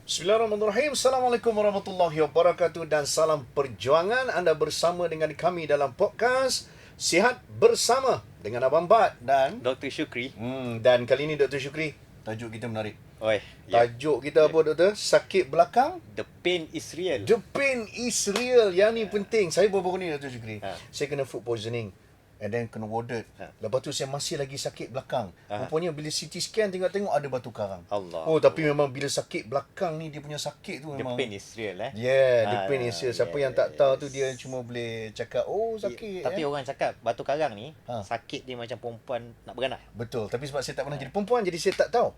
Bismillahirrahmanirrahim. Assalamualaikum warahmatullahi wabarakatuh dan salam perjuangan. Anda bersama dengan kami dalam podcast Sihat Bersama dengan Abang Bat dan Dr. Syukri. dan kali ini Dr. Syukri, tajuk kita menarik. Oi, ya. Tajuk kita apa, Doktor? Sakit belakang. The pain is real. The pain is real. Yang ni penting. Saya baru-baru ni, Dr. Syukri, saya kena food poisoning. And then kena warded. Lepas tu saya masih lagi sakit belakang. Rupanya bila CT scan tengok-tengok ada batu karang. Allah. Oh, tapi memang bila sakit belakang ni, dia punya sakit tu The memang pain is real Yeah, the pain is real. Siapa yang tak tahu tu dia cuma boleh cakap, oh sakit. Tapi orang cakap batu karang ni sakit dia macam perempuan nak beranak. Betul. Tapi sebab saya tak pernah jadi perempuan, jadi saya tak tahu.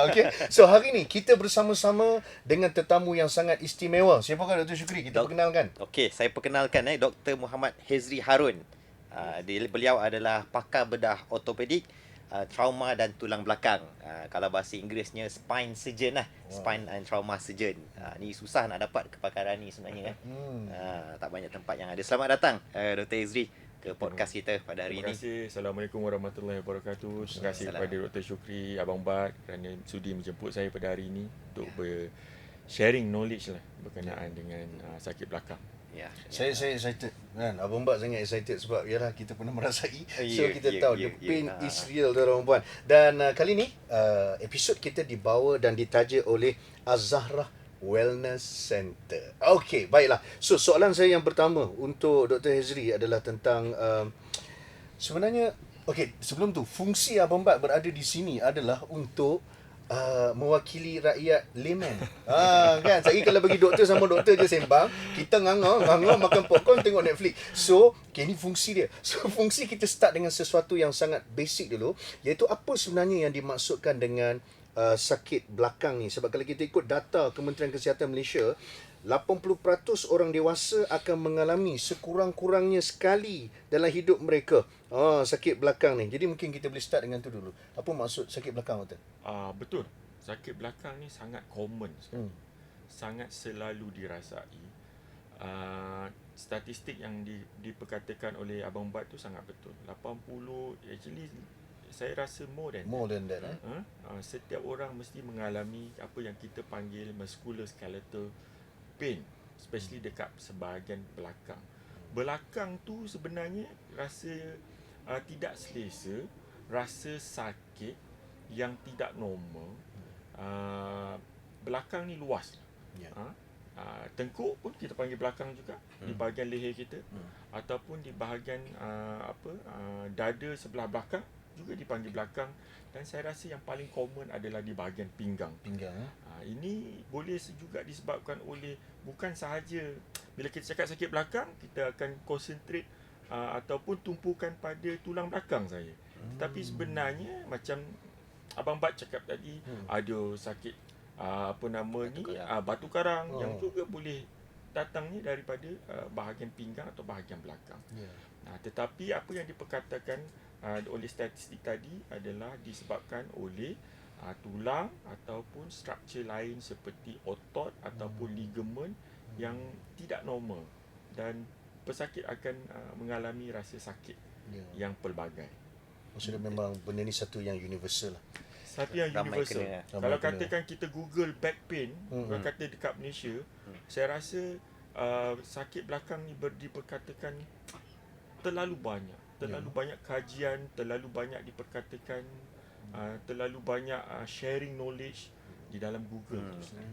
Okay. So hari ni kita bersama-sama dengan tetamu yang sangat istimewa. Siapakah Dr. Syukri? Kita perkenalkan. Okey, saya perkenalkan Dr. Muhammad Hezri Harun. Beliau adalah pakar bedah ortopedik, trauma dan tulang belakang. Kalau bahasa Inggerisnya spine surgeon lah. Wow. Spine and trauma surgeon. Ni susah nak dapat kepakaran ni sebenarnya kan. Tak banyak tempat yang ada. Selamat datang Dr. Hezri ke podcast kita pada hari ini. Terima kasih. Assalamualaikum warahmatullahi wabarakatuh. Terima kasih kepada Dr. Syukri, Abang Bat kerana sudi menjemput saya pada hari ini untuk sharing knowledge lah berkenaan dengan sakit belakang. Saya excited kan. Abang Bat sangat excited sebab yalah kita pernah merasai. So kita tahu the pain is real, tuan-tuan puan. Dan kali ni episod kita dibawa dan ditaja oleh Az-Zahra Wellness Center. Okey, baiklah. So soalan saya yang pertama untuk Dr. Hezri adalah tentang sebenarnya okey, sebelum tu fungsi Abang Bat berada di sini adalah untuk mewakili rakyat layman. Kan, saya kalau bagi doktor sama doktor je sembang, kita nganga makan popcorn tengok Netflix. So, ini fungsi dia. So, fungsi kita start dengan sesuatu yang sangat basic dulu, iaitu apa sebenarnya yang dimaksudkan dengan sakit belakang ni. Sebab kalau kita ikut data Kementerian Kesihatan Malaysia, 80% orang dewasa akan mengalami sekurang-kurangnya sekali dalam hidup mereka sakit belakang ni. Jadi mungkin kita boleh start dengan tu dulu. Apa maksud sakit belakang, Doktor? Betul. Sakit belakang ni sangat common sekali. Sangat selalu dirasai. Statistik yang diperkatakan oleh Abang Bat tu sangat betul. 80, actually saya rasa more than that. Setiap orang mesti mengalami apa yang kita panggil musculoskeletal pain, especially dekat sebahagian belakang. Belakang tu sebenarnya rasa tidak selesa, rasa sakit yang tidak normal. Belakang ni luas. Tengkuk pun kita panggil belakang juga, di bahagian leher kita, ataupun di bahagian dada sebelah belakang juga dipanggil belakang. Dan saya rasa yang paling common adalah di bahagian pinggang. Ini boleh juga disebabkan oleh bukan sahaja bila kita cakap sakit belakang, kita akan concentrate ataupun tumpukan pada tulang belakang saja. Tapi sebenarnya macam Abang Bat cakap tadi, ada sakit batu karang yang juga boleh datangnya daripada bahagian pinggang atau bahagian belakang. Tetapi apa yang diperkatakan oleh statistik tadi adalah disebabkan oleh tulang ataupun struktur lain seperti otot ataupun ligamen yang tidak normal, dan pesakit akan mengalami rasa sakit yang pelbagai. Maksudnya memang benda ni satu yang universal lah. Satu yang universal. Kalau katakan kita Google back pain, orang kata dekat Malaysia, saya rasa sakit belakang ni diperkatakan terlalu banyak. Terlalu banyak kajian, terlalu banyak diperkatakan, terlalu banyak sharing knowledge di dalam Google.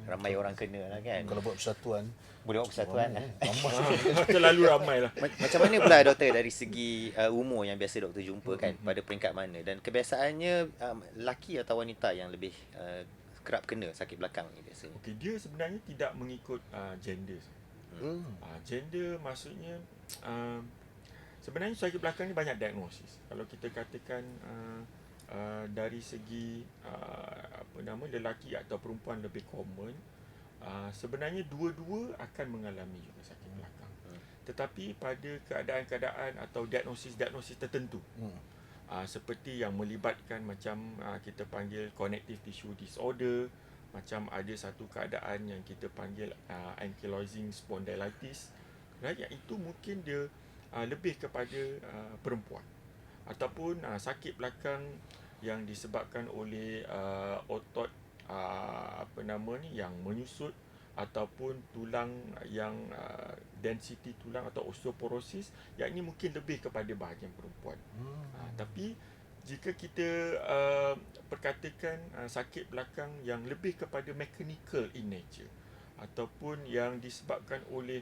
Ramai orang kena lah kan. Kalau buat persatuan, boleh buat persatuan lah. Terlalu ramai lah. Macam mana pula doktor dari segi umur yang biasa doktor jumpa kan, pada peringkat mana, dan kebiasaannya lelaki atau wanita yang lebih kerap kena sakit belakang ni biasanya? Okey, dia sebenarnya tidak mengikut gender. Gender maksudnya sebenarnya sakit belakang ni banyak diagnosis. Kalau kita katakan dari segi lelaki atau perempuan lebih common, sebenarnya dua-dua akan mengalami juga sakit belakang. Tetapi pada keadaan-keadaan atau diagnosis tertentu, seperti yang melibatkan macam kita panggil connective tissue disorder, macam ada satu keadaan yang kita panggil ankylosing spondylitis, yang itu mungkin dia lebih kepada perempuan, ataupun sakit belakang yang disebabkan oleh otot yang menyusut ataupun tulang yang density tulang atau osteoporosis, yang ini mungkin lebih kepada bahagian perempuan. Tapi jika kita perkatakan sakit belakang yang lebih kepada mechanical in nature ataupun yang disebabkan oleh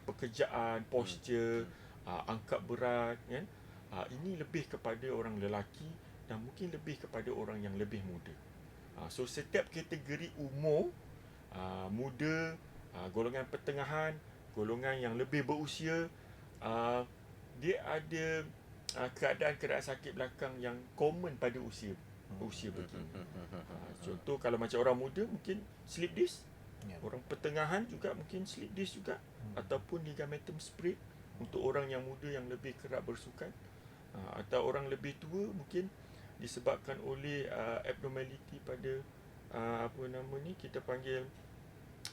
pekerjaan, posture, angkat berat, kan, ini lebih kepada orang lelaki dan mungkin lebih kepada orang yang lebih muda. So setiap kategori umur, muda, golongan pertengahan, golongan yang lebih berusia, dia ada keadaan-keadaan sakit belakang yang common pada usia begini. Contoh kalau macam orang muda mungkin slip disc, orang pertengahan juga mungkin slip disc juga, ataupun ligamentum spread untuk orang yang muda yang lebih kerap bersukan, atau orang lebih tua mungkin disebabkan oleh abnormality pada kita panggil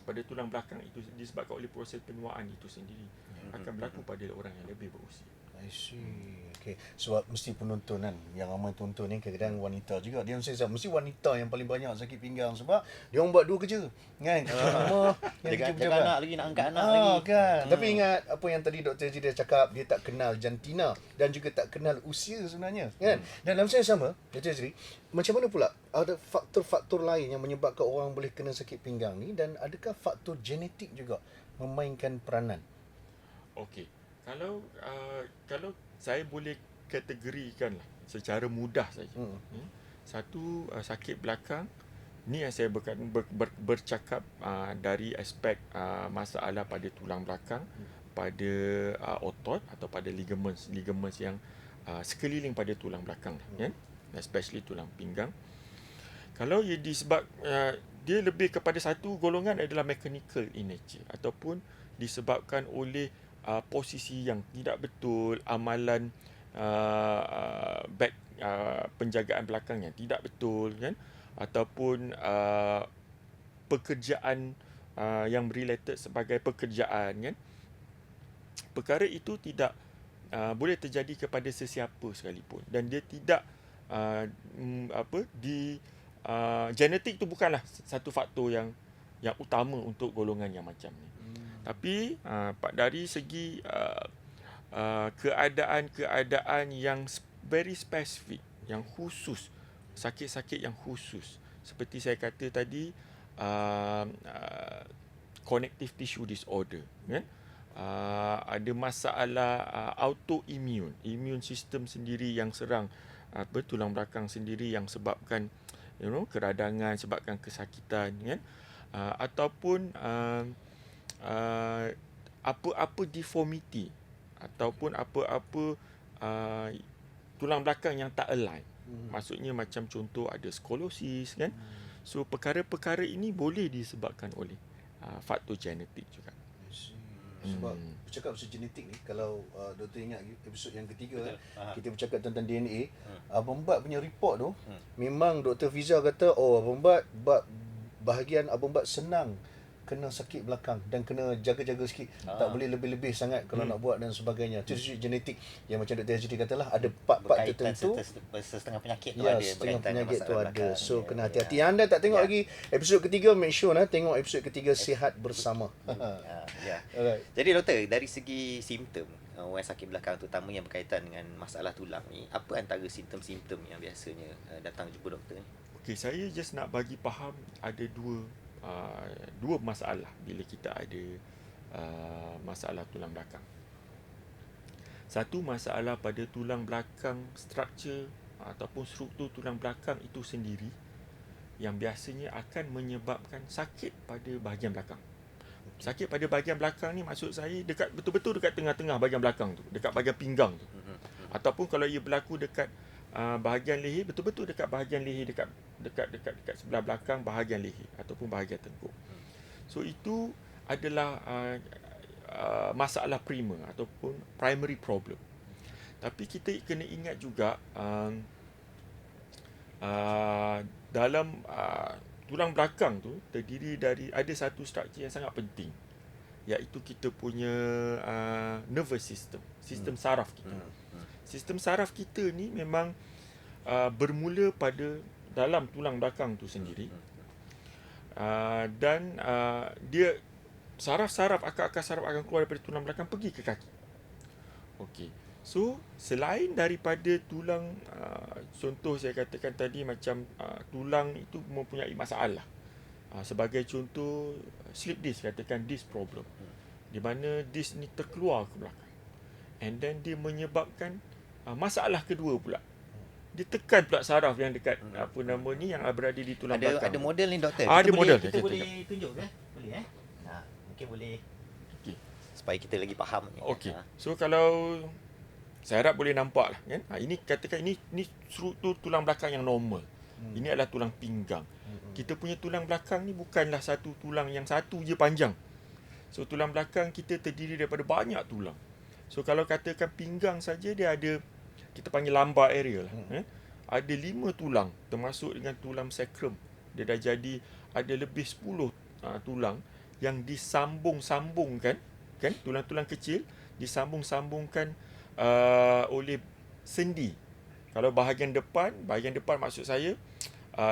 pada tulang belakang, itu disebabkan oleh proses penuaan itu sendiri, akan berlaku pada orang yang lebih berusia. I see. Okay. Sebab mesti penonton kan, yang ramai tonton ni kadang-kadang wanita juga. Dia mesti wanita yang paling banyak sakit pinggang sebab dia orang buat dua kerja. Kan? Kerja rumah, jaga anak lagi, nak angkat anak lagi. Kan? Tapi ingat apa yang tadi Dr. Jida cakap, dia tak kenal jantina dan juga tak kenal usia sebenarnya. Kan? Dan dalam masa yang sama, Dr. Jida, macam mana pula ada faktor-faktor lain yang menyebabkan orang boleh kena sakit pinggang ni, dan adakah faktor genetik juga memainkan peranan? Okey. Kalau saya boleh kategorikan lah secara mudah saja. Satu, sakit belakang ni yang saya bercakap dari aspek masalah pada tulang belakang, pada otot atau pada ligaments yang sekeliling pada tulang belakang, kan? Especially tulang pinggang. Kalau ia disebab dia lebih kepada satu golongan adalah mechanical in nature ataupun disebabkan oleh posisi yang tidak betul, amalan penjagaan belakang yang tidak betul, kan, ataupun pekerjaan yang related sebagai pekerjaan, kan. Perkara itu tidak boleh terjadi kepada sesiapa sekalipun, dan dia tidak genetik itu bukanlah satu faktor yang utama untuk golongan yang macam ni. Tapi dari segi keadaan yang very spesifik, yang khusus, sakit-sakit yang khusus, seperti saya kata tadi, connective tissue disorder, kan? Ada masalah autoimmune, immune system sendiri yang serang tulang belakang sendiri yang sebabkan keradangan, sebabkan kesakitan, kan? Ataupun apa-apa deformity ataupun apa-apa tulang belakang yang tak align. Maksudnya macam contoh ada skolosis, kan. So perkara-perkara ini boleh disebabkan oleh faktor genetik juga. Sebab bercakap pasal genetik ni, kalau doktor ingat episod yang ketiga, kita bercakap tentang DNA, Abang Bat punya report tu, memang Dr. Fiza kata, Abang Bat, bahagian Abang Bat senang kena sakit belakang dan kena jaga-jaga sikit, tak boleh lebih-lebih sangat kalau nak buat dan sebagainya. Itu genetik yang macam Dr. Haji katalah, ada part-part tertentu, setengah penyakit tu ada, setengah penyakit tu ada. So kena hati-hati. Yang anda tak tengok lagi episod ketiga, make sure tengok episod ketiga Sihat Bersama. Alright. Jadi doktor, dari segi simptom orang sakit belakang, terutama yang berkaitan dengan masalah tulang ni, apa antara simptom-simptom yang biasanya datang jumpa doktor ni? Okey, saya just nak bagi faham ada dua masalah bila kita ada masalah tulang belakang. Satu, masalah pada tulang belakang structure ataupun struktur tulang belakang itu sendiri yang biasanya akan menyebabkan sakit pada bahagian belakang. Sakit pada bahagian belakang ni maksud saya betul-betul dekat tengah-tengah bahagian belakang tu, dekat bahagian pinggang tu. Ataupun kalau ia berlaku dekat bahagian leher, betul-betul dekat bahagian leher, dekat sebelah belakang bahagian leher ataupun bahagian tengkuk. So itu adalah masalah primer ataupun primary problem. Tapi kita kena ingat juga dalam tulang belakang tu terdiri dari, ada satu struktur yang sangat penting, iaitu kita punya nervous system, sistem saraf kita. Sistem saraf kita ni memang bermula pada dalam tulang belakang tu sendiri. Dan dia saraf-saraf, akar-akar saraf akan keluar daripada tulang belakang pergi ke kaki. Okey. So, selain daripada tulang, contoh saya katakan tadi macam tulang itu mempunyai masalah. Sebagai contoh, slip disc, katakan disc problem. Di mana disc ni terkeluar ke belakang. And then dia menyebabkan masalah kedua pula. Dia tekan pula saraf yang dekat yang berada di tulang belakang. Ada model ni doktor. Ada model. Kita boleh tunjuk ke? Boleh mungkin boleh. Okey. Supaya kita lagi faham ni. Okey. So kalau saya harap boleh nampak lah kan. Ini katakan ini struktur tulang belakang yang normal. Ini adalah tulang pinggang. Kita punya tulang belakang ni bukanlah satu tulang yang satu je panjang. So tulang belakang kita terdiri daripada banyak tulang. So kalau katakan pinggang saja dia ada, kita panggil lumbar area lah. Ada 5 tulang termasuk dengan tulang sacrum. Dia dah jadi ada lebih 10 tulang yang disambung-sambungkan, kan, tulang-tulang kecil disambung-sambungkan oleh sendi. Kalau bahagian depan maksud saya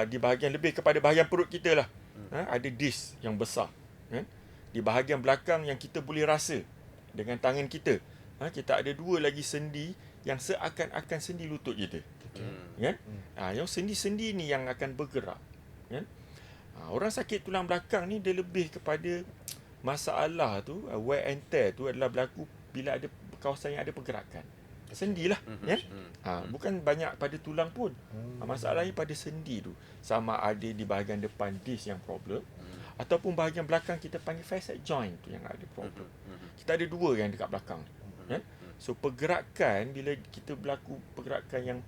di bahagian lebih kepada bahagian perut kita lah. Ada disc yang besar, kan? Di bahagian belakang yang kita boleh rasa dengan tangan kita, kita ada 2 lagi sendi yang seakan-akan sendi lutut kita. Kan? Yang sendi-sendi ni yang akan bergerak, kan? Orang sakit tulang belakang ni dia lebih kepada masalah tu, wear and tear tu adalah berlaku bila ada kawasan yang ada pergerakan. Sendi lah, kan? Bukan banyak pada tulang pun. Masalahnya pada sendi tu. Sama ada di bahagian depan disc yang problem, ataupun bahagian belakang kita panggil facet joint tu yang ada problem. Kita ada 2 yang dekat belakang, kan? So pergerakan, bila kita berlaku pergerakan yang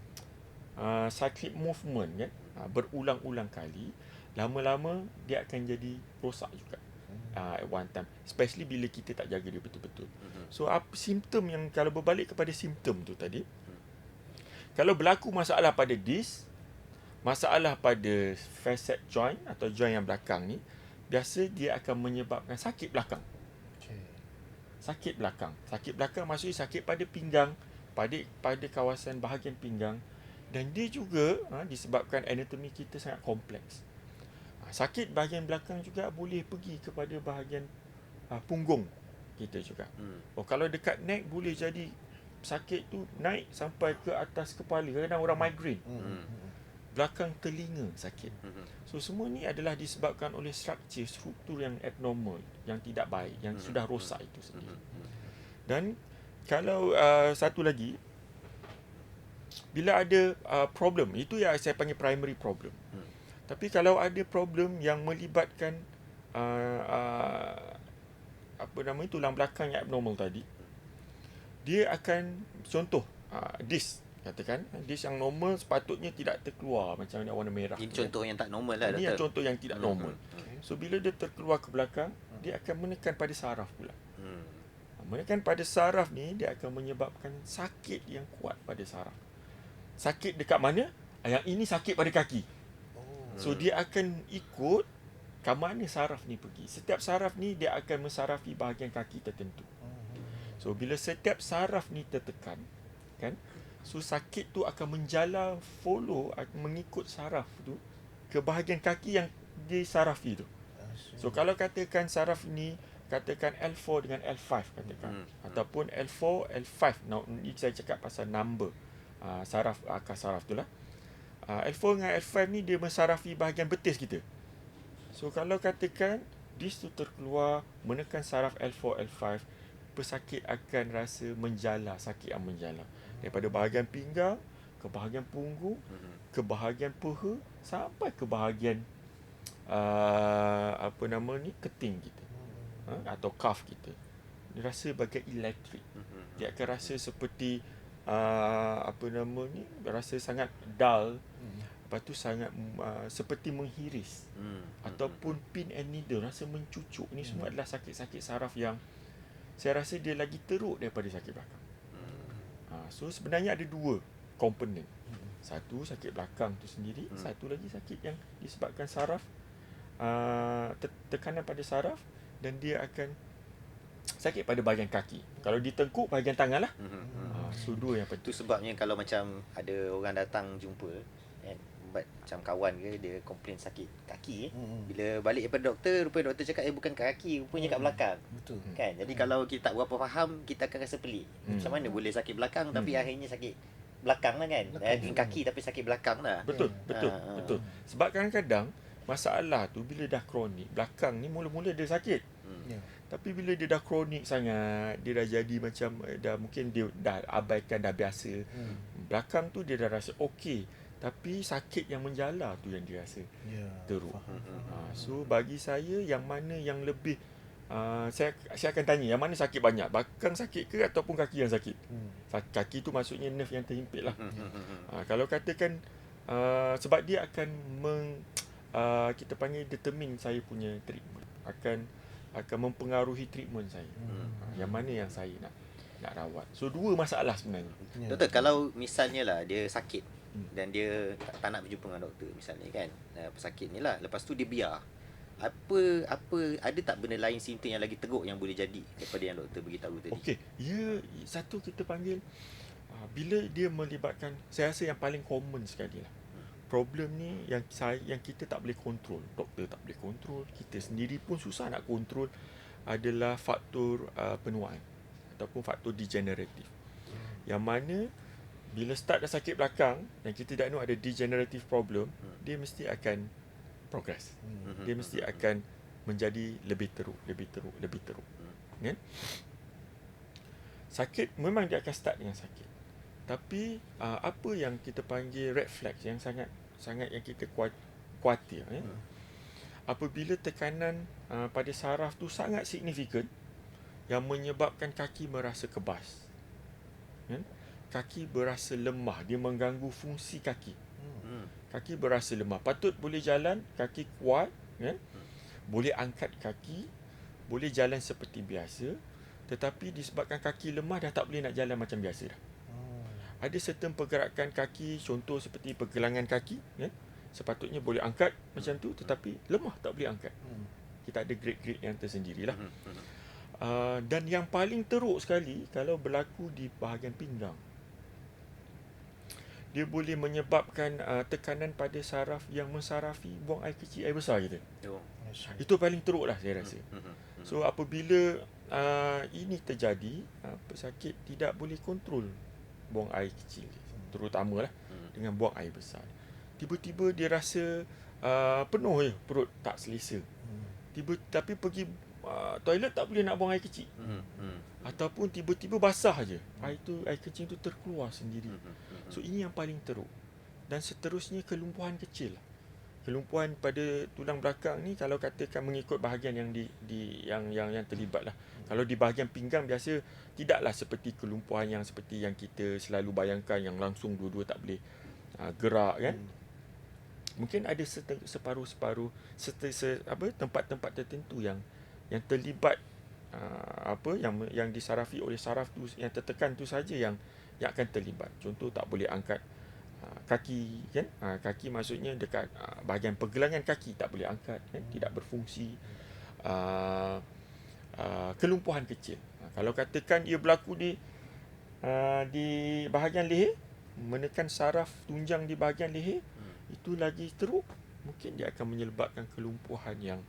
cyclic movement, kan, berulang-ulang kali, lama-lama dia akan jadi rosak juga at one time, especially bila kita tak jaga dia betul-betul. So simptom yang, kalau berbalik kepada simptom tu tadi, kalau berlaku masalah pada disc, masalah pada facet joint atau joint yang belakang ni, biasa dia akan menyebabkan sakit belakang. Sakit belakang maksudnya sakit pada pinggang, pada kawasan bahagian pinggang. Dan dia juga disebabkan anatomi kita sangat kompleks. Sakit bahagian belakang juga boleh pergi kepada bahagian punggung kita juga. Kalau dekat neck boleh jadi sakit tu naik sampai ke atas kepala. Kadang-kadang orang migraine. Belakang telinga sakit. So semua ni adalah disebabkan oleh struktur yang abnormal, yang tidak baik, yang sudah rosak itu sendiri. Dan kalau satu lagi, bila ada problem, itu yang saya panggil primary problem. Tapi kalau ada problem yang melibatkan tulang belakang yang abnormal tadi, dia akan, contoh disc, katakan disc yang normal sepatutnya tidak terkeluar macam yang warna merah. Ini contoh yang tak normal lah, Ini doktor. yang contoh yang tidak normal. So bila dia terkeluar ke belakang, dia akan menekan pada saraf pula. Menekan pada saraf ni, dia akan menyebabkan sakit yang kuat pada saraf. Sakit dekat mana? Yang ini sakit pada kaki. So dia akan ikut ke mana saraf ni pergi. Setiap saraf ni dia akan mensarafi bahagian kaki tertentu. So bila setiap saraf ni tertekan, kan, so sakit tu akan menjala, mengikut saraf tu ke bahagian kaki yang disarafi tu. So kalau katakan saraf ni, katakan L4 dengan L5 katakan, ataupun L4, L5. Ni saya cakap pasal number saraf, akar saraf tu lah. L4 dengan L5 ni dia mensarafi bahagian betis kita. So kalau katakan disc tu terkeluar, menekan saraf L4, L5, pesakit akan rasa menjala, sakit yang menjala. Daripada bahagian pinggang, ke bahagian punggung, ke bahagian peha, sampai ke bahagian keting kita, atau cuff kita. Dia rasa bagai elektrik. Dia akan rasa seperti rasa sangat dull. Lepas tu sangat seperti menghiris, ataupun pin and needle, rasa mencucuk. Ini semua adalah sakit-sakit saraf yang saya rasa dia lagi teruk daripada sakit belakang. So sebenarnya ada 2 komponen. Satu sakit belakang tu sendiri, satu lagi sakit yang disebabkan saraf, tekanan pada saraf, dan dia akan sakit pada bahagian kaki. Kalau ditengkuk, bahagian tangan lah. So 2 yang penting. Itu sebabnya kalau macam ada orang datang jumpa, ubat macam kawan ke, dia komplain sakit kaki. Bila balik daripada doktor, rupanya doktor cakap bukan kaki, rupanya kat belakang. Betul. Kan? Jadi kalau kita tak berapa faham, kita akan rasa pelik. Macam mana boleh sakit belakang tapi akhirnya sakit belakang lah kan. Kaki tapi sakit belakang lah. Betul. Sebab kadang-kadang masalah tu bila dah kronik, belakang ni mula-mula dia sakit. Ya. Tapi bila dia dah kronik sangat, dia dah jadi macam dah mungkin dia dah abaikan, dah biasa. Belakang tu dia dah rasa okey, tapi sakit yang menjala tu yang dia rasa teruk. So bagi saya, yang mana yang lebih saya akan tanya, yang mana sakit banyak, belakang sakit ke ataupun kaki yang sakit? Kaki tu maksudnya nerve yang terhimpit lah. Kalau katakan sebab dia akan kita panggil determine saya punya treatment, akan mempengaruhi treatment saya. Yang mana yang saya nak rawat. So dua masalah sebenarnya. Doktor, kalau misalnya lah dia sakit dan dia tak nak berjumpa dengan doktor misalnya kan, pesakit ni lah, lepas tu dia biar, apa ada tak benda lain, simptom yang lagi teruk yang boleh jadi daripada yang doktor beritahu tadi? Okey, satu kita panggil bila dia melibatkan, saya rasa yang paling common sekali lah. Problem ni yang kita tak boleh kontrol, doktor tak boleh kontrol, kita sendiri pun susah nak kontrol, adalah faktor penuaan ataupun faktor degeneratif. Yang mana bila start dah sakit belakang dan kita dah know ada degenerative problem, dia mesti akan progress. Dia mesti akan menjadi lebih teruk. Kan? Sakit memang dia akan start dengan sakit. Tapi apa yang kita panggil red flags yang sangat yang kita khawatir, apabila tekanan pada saraf tu sangat signifikan yang menyebabkan kaki merasa kebas, kaki berasa lemah, dia mengganggu fungsi kaki. Kaki berasa lemah, patut boleh jalan, kaki kuat, boleh angkat kaki, boleh jalan seperti biasa, tetapi disebabkan kaki lemah dah tak boleh nak jalan macam biasa dah. Ada certain pergerakan kaki, contoh seperti pergelangan kaki, sepatutnya boleh angkat macam tu, tetapi lemah, tak boleh angkat. Kita ada grade-grade yang tersendirilah. Dan yang paling teruk sekali kalau berlaku di bahagian pinggang, dia boleh menyebabkan tekanan pada saraf yang mensarafi buang air kecil, air besar kita. Itu paling teruk lah saya rasa. So apabila ini terjadi, pesakit tidak boleh kontrol buang air kecil, terutamalah dengan buang air besar. Tiba-tiba dia rasa penuh je, perut tak selesa. Tapi pergi toilet tak boleh nak buang air kecil. Ataupun tiba-tiba basah je, air kecil tu terkeluar sendiri. So ini yang paling teruk. Dan seterusnya kelumpuhan kecil. Kelumpuhan pada tulang belakang ni, kalau katakan mengikut bahagian yang yang terlibat lah. Kalau di bahagian pinggang biasa tidaklah seperti kelumpuhan yang seperti yang kita selalu bayangkan, yang langsung dua-dua tak boleh gerak kan. Mungkin ada separuh-separuh tempat-tempat tertentu yang terlibat yang disarafi oleh saraf tu, yang tertekan tu saja yang akan terlibat. Contoh, tak boleh angkat kaki kan, kaki maksudnya dekat bahagian pergelangan kaki tak boleh angkat kan, tidak berfungsi. Kelumpuhan kecil, kalau katakan ia berlaku di bahagian leher, menekan saraf tunjang di bahagian leher, itu lagi teruk. Mungkin dia akan menyebabkan kelumpuhan yang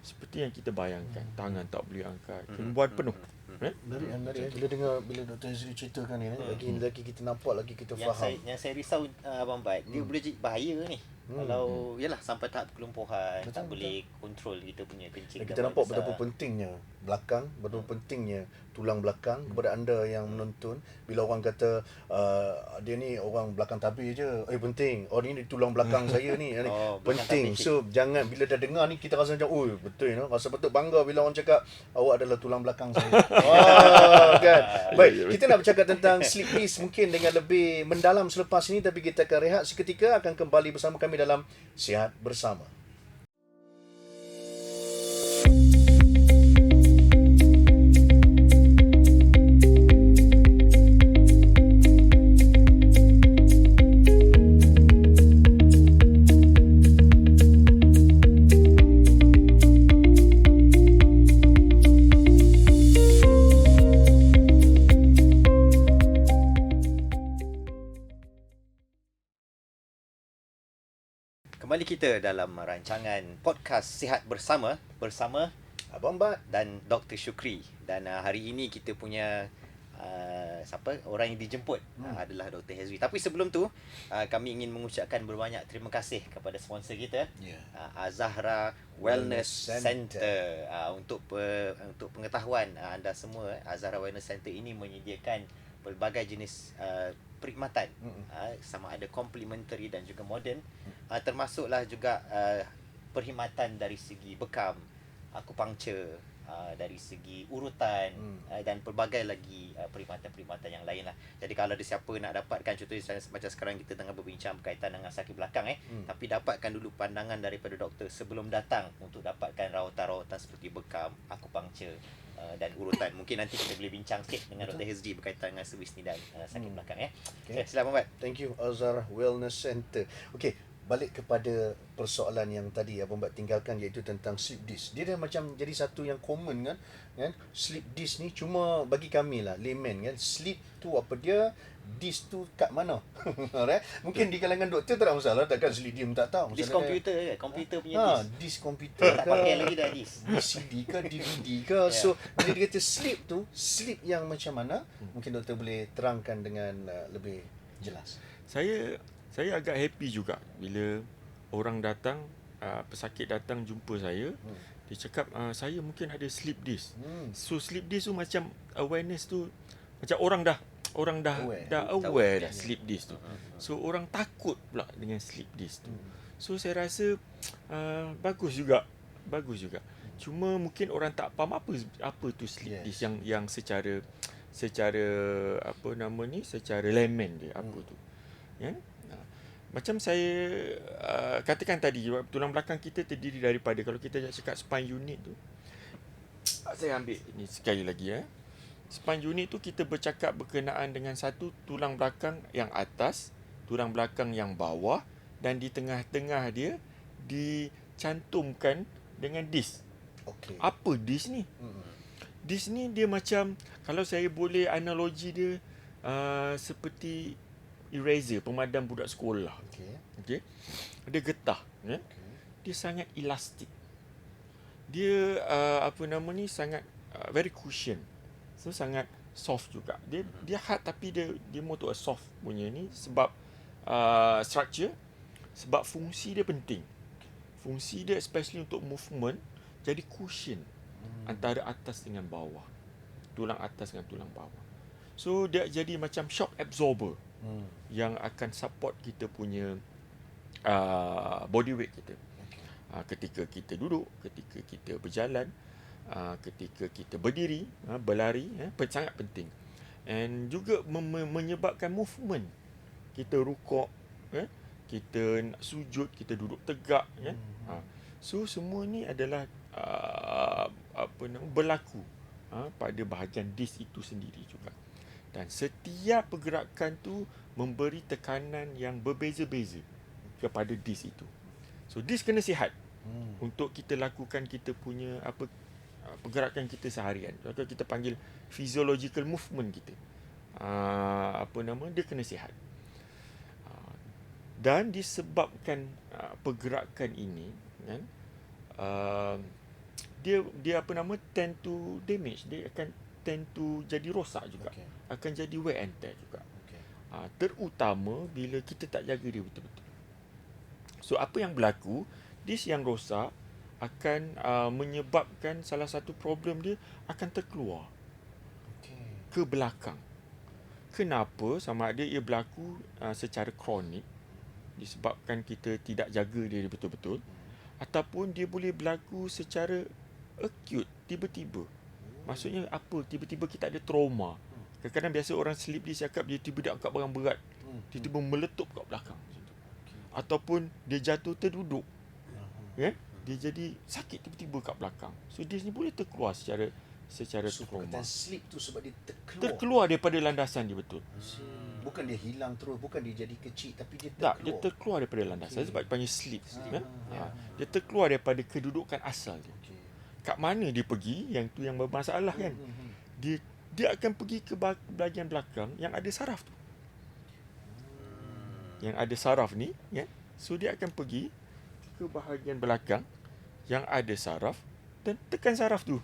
seperti yang kita bayangkan, tangan tak boleh angkat, kelumpuhan penuh. Bila Dr. Ezri ceritakan ni, lagi kita nampak, lagi kita faham. Yang saya risau Abang Bat, dia boleh jadi bahaya ni. Kalau yalah sampai tahap kelumpuhan, tak boleh kontrol kita punya kencing. Dan kita nampak betapa pentingnya belakang, betapa pentingnya tulang belakang kepada anda yang menonton. Bila orang kata dia ni orang belakang tabir je, penting. Oh, ni tulang belakang saya ni, penting. So jangan, bila dah dengar ni kita rasa macam betul, rasa betul bangga bila orang cakap awak adalah tulang belakang saya. Kan. Baik, kita nak bercakap tentang sleep disc mungkin dengan lebih mendalam selepas ini, tapi kita akan rehat seketika, akan kembali bersama kami dalam Sihat Bersama. Kembali kita dalam rancangan podcast Sihat Bersama Abang Bat. dan Dr. Syukri. Dan hari ini kita punya siapa orang yang dijemput adalah Dr. Hezri. Tapi sebelum tu kami ingin mengucapkan berbanyak terima kasih kepada sponsor kita, Azahra Wellness Center. Untuk pengetahuan anda semua, Azahra Wellness Center ini menyediakan pelbagai jenis perkhidmatan, sama ada complimentary dan juga modern, termasuklah juga perkhidmatan dari segi bekam, akupunktur, dari segi urutan, dan pelbagai lagi perkhidmatan-perkhidmatan yang lain lah. Jadi kalau ada siapa nak dapatkan, contohnya macam sekarang kita tengah berbincang berkaitan dengan sakit belakang, tapi dapatkan dulu pandangan daripada doktor sebelum datang untuk dapatkan rawatan-rawatan seperti bekam, akupunktur, dan urutan. Mungkin nanti kita boleh bincang sikit dengan Dr. Hezri berkaitan dengan servis ni dan sakit belakang. Okay. Silakan Abang Bat. Thank you, Azhar Wellness Center. Okey, balik kepada persoalan yang tadi Abang Bat tinggalkan, iaitu tentang sleep disc. Dia dah macam jadi satu yang common kan. Sleep disc ni cuma bagi kami lah, layman kan. Sleep tu apa dia, disc tu kat mana? Mungkin di kalangan doktor tak ada masalah, takkan sleep dia tak tahu. Disc komputer ke? Komputer punya disc. Disc komputer Tak ke? pakai lagi dah disc. CD ke, DVD ke. So bila dia kata sleep tu, sleep yang macam mana? Mungkin doktor boleh terangkan dengan lebih jelas. Saya agak happy juga bila orang datang, pesakit datang jumpa saya. Dia cakap saya mungkin ada sleep disc. So sleep disc tu macam awareness tu, macam orang dah aware dah sleep disc tu. So orang takut pula dengan sleep disc tu. So saya rasa bagus juga. Cuma mungkin orang tak faham apa tu sleep disc yang secara apa nama ni, secara layman dia apa tu. Ya. Macam saya katakan tadi, tulang belakang kita terdiri daripada, kalau kita nak cakap spine unit tu, saya ambil ini sekali lagi. Spine unit tu kita bercakap berkenaan dengan satu tulang belakang yang atas, tulang belakang yang bawah, dan di tengah-tengah dia dicantumkan dengan disc. Okey. Apa disc ni? Disc ni dia macam, kalau saya boleh analogi dia, seperti eraser, pemadam budak sekolah. Okey. Dia getah, ya. Dia sangat elastik. Dia apa nama ni, sangat very cushion. So sangat soft juga. Dia hard tapi dia more to a soft punya ni, sebab structure, sebab fungsi dia penting. Fungsi dia especially untuk movement, jadi cushion antara atas dengan bawah. Tulang atas dengan tulang bawah. So dia jadi macam shock absorber yang akan support kita punya body weight kita. Ketika kita duduk, ketika kita berjalan, ketika kita berdiri, berlari, sangat penting. And juga menyebabkan movement. Kita rukuk, kita nak sujud, kita duduk tegak, so semua ni adalah berlaku pada bahagian disc itu sendiri juga. Dan setiap pergerakan tu memberi tekanan yang berbeza-beza kepada disc itu. So disc kena sihat untuk kita lakukan kita punya pergerakan kita seharian. Kalau kita panggil physiological movement kita, dia kena sihat. Dan disebabkan pergerakan ini, kan, dia tend to damage, dia akan tend to jadi rosak juga. Akan jadi wear and tear juga. Terutama bila kita tak jaga dia betul-betul. So apa yang berlaku, disc yang rosak akan menyebabkan salah satu problem dia akan terkeluar ke belakang. Kenapa? Sama ada ia berlaku secara kronik, disebabkan kita tidak jaga dia betul-betul, ataupun dia boleh berlaku secara acute, tiba-tiba. Maksudnya apa? Tiba-tiba kita ada trauma. Kadang-kadang biasa orang sleep disc cakap dia tiba-tiba dia angkat barang berat, tiba-tiba meletup kat belakang. Ataupun dia jatuh terduduk, dia jadi sakit tiba-tiba kat belakang. So disc ni boleh terkeluar secara trauma. Sleep tu sebab dia terkeluar daripada landasan dia, betul. Bukan dia hilang terus, bukan dia jadi kecil, tapi dia terkeluar. Tak, dia terkeluar daripada landasan, sebab dipanggil sleep. Dia terkeluar daripada kedudukan asal dia. Kat mana dia pergi, yang tu yang bermasalah kan. Dia akan pergi ke bahagian belakang yang ada saraf tu. Yang ada saraf ni, ya. So dia akan pergi ke bahagian belakang yang ada saraf dan tekan saraf tu.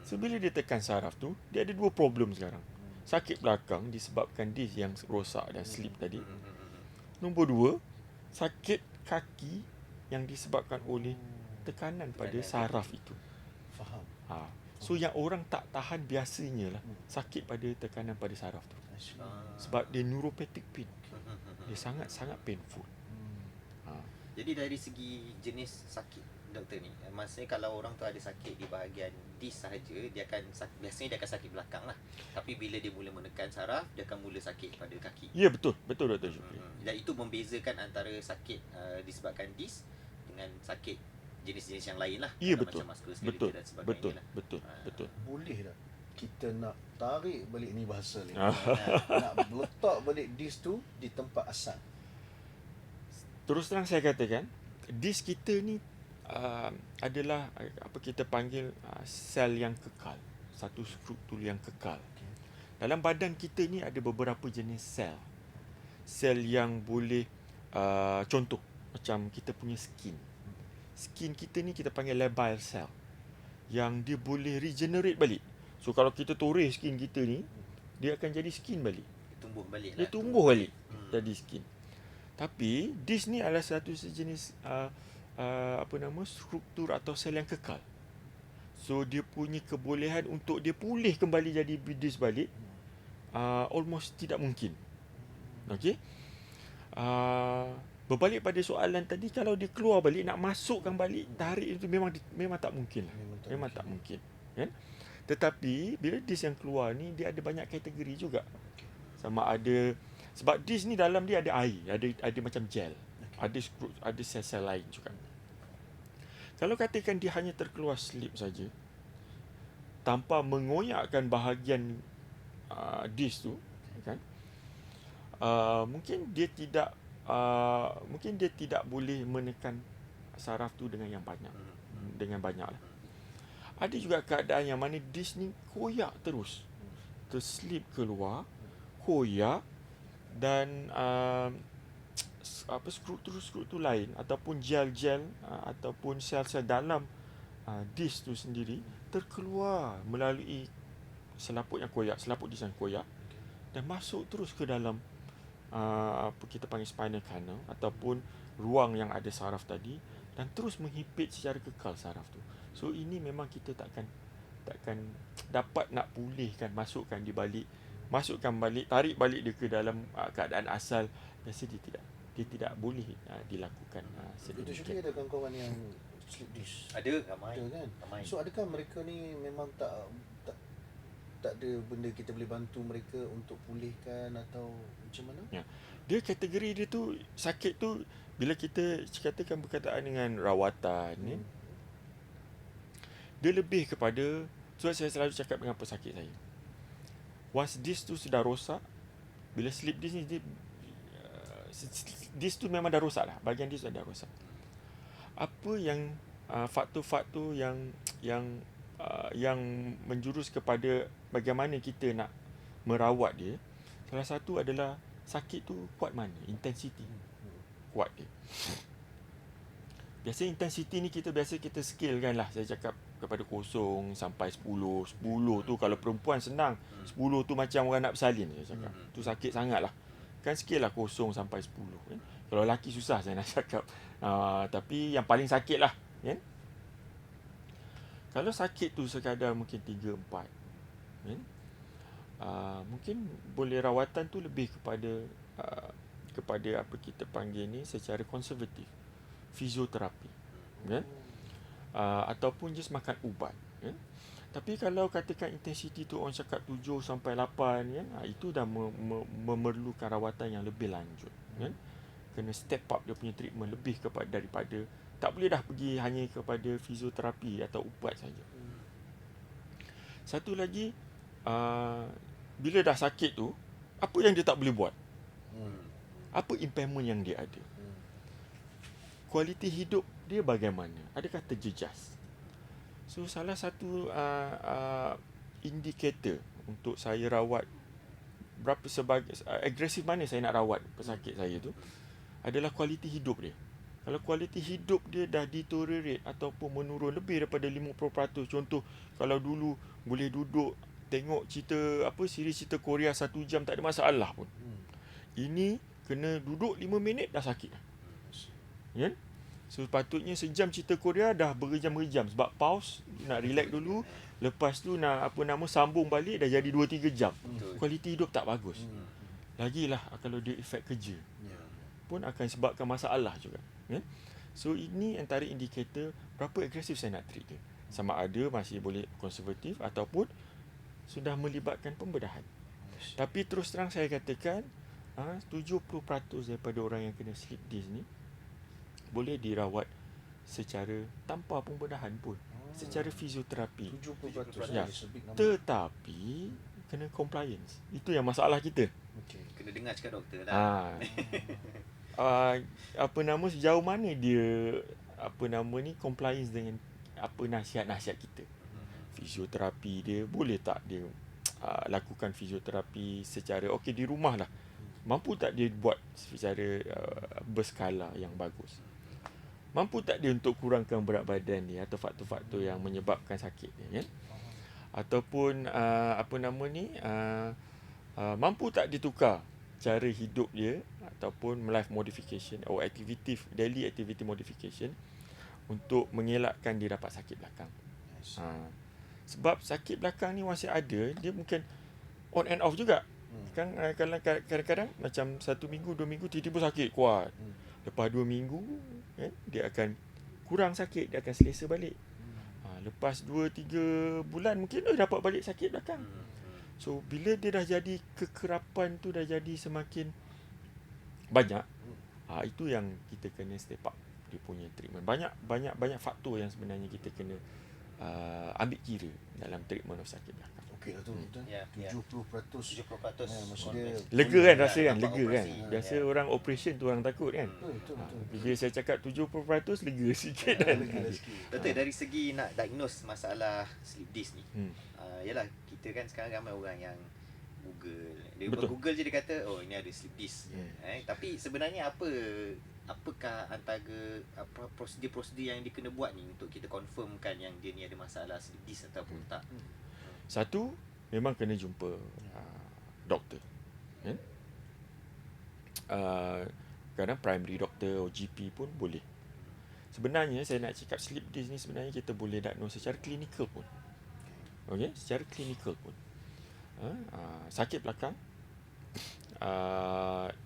So bila dia tekan saraf tu, dia ada 2 problem sekarang. Sakit belakang disebabkan disc yang rosak dan slip tadi. Nombor 2, sakit kaki yang disebabkan oleh tekanan pada saraf itu. Faham. So yang orang tak tahan biasanya lah sakit pada tekanan pada saraf tu. Sebab dia neuropathic pain. Dia sangat-sangat painful. Jadi dari segi jenis sakit doktor ni, maksudnya kalau orang tu ada sakit di bahagian disc sahaja, dia akan biasanya dia akan sakit belakang lah. Tapi bila dia mula menekan saraf, dia akan mula sakit pada kaki. Ya, betul Dr. Syukri. Dan itu membezakan antara sakit disebabkan disc dengan sakit jenis-jenis yang lain lah. Ya, betul. Macam musculoskeletal dan sebagainya lah. Betul. Boleh tak kita nak tarik balik ni bahasa ni. Nak letak balik disk tu di tempat asal. Terus terang saya katakan, disk kita ni adalah apa kita panggil sel yang kekal, satu struktur yang kekal. Dalam badan kita ni ada beberapa jenis sel. Sel yang boleh contoh macam kita punya skin. Skin kita ni kita panggil labile cell, yang dia boleh regenerate balik. So kalau kita toreh skin kita ni, dia akan jadi skin balik. Dia tumbuh balik jadi skin. Tapi disk ni adalah satu sejenis struktur atau sel yang kekal. So dia punya kebolehan untuk dia pulih kembali jadi disk balik almost tidak mungkin. Okey. Berbalik pada soalan tadi, kalau dia keluar balik, nak masukkan balik, tarik itu memang tak mungkin lah. Memang tak mungkin, kan? Tetapi bila disk yang keluar ni, dia ada banyak kategori juga. Sama ada, sebab disk ni dalam dia ada air, ada macam gel, ada sel-sel lain juga. Kalau katakan dia hanya terkeluar slip saja, tanpa mengoyakkan bahagian disk tu, kan? Mungkin dia tidak boleh menekan saraf tu dengan yang banyak, lah. Ada juga keadaan yang mana disk ni koyak terus, terslip keluar, koyak, dan struktur-struktur lain ataupun gel-gel ataupun sel-sel dalam disk tu sendiri terkeluar melalui selaput disk yang koyak dan masuk terus ke dalam apa kita panggil spinal canal ataupun ruang yang ada saraf tadi, dan terus menghipit secara kekal saraf tu. So ini memang kita takkan dapat nak pulihkan, masukkan balik, tarik balik dia ke dalam keadaan asal. Biasa dia tidak boleh dilakukan Itu Syukri, ada kawan-kawan yang slip disk? Ada, ramai. Ada kan? Ramai. So adakah mereka ni memang tak ada benda kita boleh bantu mereka untuk pulihkan atau macam mana? Ya. Dia kategori dia tu, sakit tu, bila kita katakan berkaitan dengan rawatan, dia lebih kepada, sebab saya selalu cakap dengan pesakit saya, once disk tu sudah rosak, bila slip disk ni, disk tu memang dah rosak lah, bahagian disk dah rosak. Apa yang faktor-faktor yang menjurus kepada bagaimana kita nak merawat dia, salah satu adalah sakit tu kuat mana, intensity kuat dia. Biasa intensity ni kita scale kan lah. Saya cakap kepada 0 sampai 10 tu kalau perempuan senang, 10 tu macam orang nak bersalin, saya cakap tu sakit sangat lah. Kan scale lah 0 sampai 10 kan? Kalau lelaki susah saya nak cakap, tapi yang paling sakit lah, kan? Kalau sakit tu sekadar mungkin 3-4, kan? Mungkin boleh rawatan tu lebih kepada apa kita panggil ni secara konservatif, fizioterapi, kan? Ataupun just makan ubat, kan? Tapi kalau katakan intensity tu orang cakap 7 sampai 8, kan? Itu dah memerlukan rawatan yang lebih lanjut, kan? Kena step up dia punya treatment lebih daripada tak boleh dah pergi hanya kepada fizioterapi atau ubat saja. Satu lagi, bila dah sakit tu, apa yang dia tak boleh buat? Apa impairment yang dia ada? Kualiti hidup dia bagaimana? Adakah terjejas? So salah satu indikator untuk saya rawat agresif mana saya nak rawat pesakit saya tu adalah kualiti hidup dia. Kalau kualiti hidup dia dah deteriorate ataupun menurun lebih daripada 50%. Contoh, kalau dulu boleh duduk tengok siri cerita Korea 1 jam tak ada masalah pun. Ini kena duduk 5 minit dah sakit. Ya? So patutnya sejam cerita Korea dah berjam-jam sebab pause, nak relax dulu, lepas tu nak sambung balik dah jadi 2-3 jam. Kualiti hidup tak bagus. Lagilah kalau dia efek kerja pun akan sebabkan masalah juga. Ya? So ini antara indikator berapa agresif saya nak treat dia. Sama ada masih boleh konservatif ataupun sudah melibatkan pembedahan. Tapi terus terang saya katakan 70% daripada orang yang kena slip disc ni boleh dirawat secara tanpa pembedahan pun, secara fizioterapi. 70%. Ya. Tetapi kena compliance. Itu yang masalah kita. Kena dengar cakap doktor lah. Sejauh mana dia compliance dengan nasihat-nasihat kita. Fisioterapi dia boleh tak dia lakukan fisioterapi secara di rumah lah. Mampu tak dia buat secara berskala yang bagus. Mampu tak dia untuk kurangkan berat badan dia atau faktor-faktor yang menyebabkan sakit dia, kan? Ataupun mampu tak ditukar cara hidup dia ataupun life modification atau daily activity modification untuk mengelakkan dia dapat sakit belakang. Sebab sakit belakang ni masih ada, dia mungkin on and off juga. Kan kadang-kadang macam 1 minggu 2 minggu tiba-tiba sakit kuat. Lepas 2 minggu dia akan kurang sakit, dia akan selesa balik. Lepas 2-3 bulan mungkin dia dapat balik sakit belakang. So bila dia dah jadi kekerapan tu dah jadi semakin banyak, itu yang kita kena step up dia punya treatment. Banyak faktor yang sebenarnya kita kena ambil kira dalam treatment of sakit belakang. Okey lah tu, betul. 70%. 70%. Maksudnya Lega kan, rasa kan, dapat lega kan. operasi. Biasa orang operation tu orang takut kan. Betul. Bila saya cakap 70% lega sikit kan. Doktor, dari segi nak diagnose masalah slip disc ni, yalah kita kan sekarang ramai orang yang Google. Dia Google je dia kata ini ada slip disc. Tapi sebenarnya apakah antara prosedur-prosedur yang dia kena buat ni untuk kita confirmkan yang dia ni ada masalah slip disc ataupun tak? Satu, memang kena jumpa doktor. Kadang primary doctor atau GP pun boleh. Sebenarnya saya nak cakap slip disc ni sebenarnya kita boleh diagnose secara klinikal pun. Okey, secara klinikal pun. Sakit belakang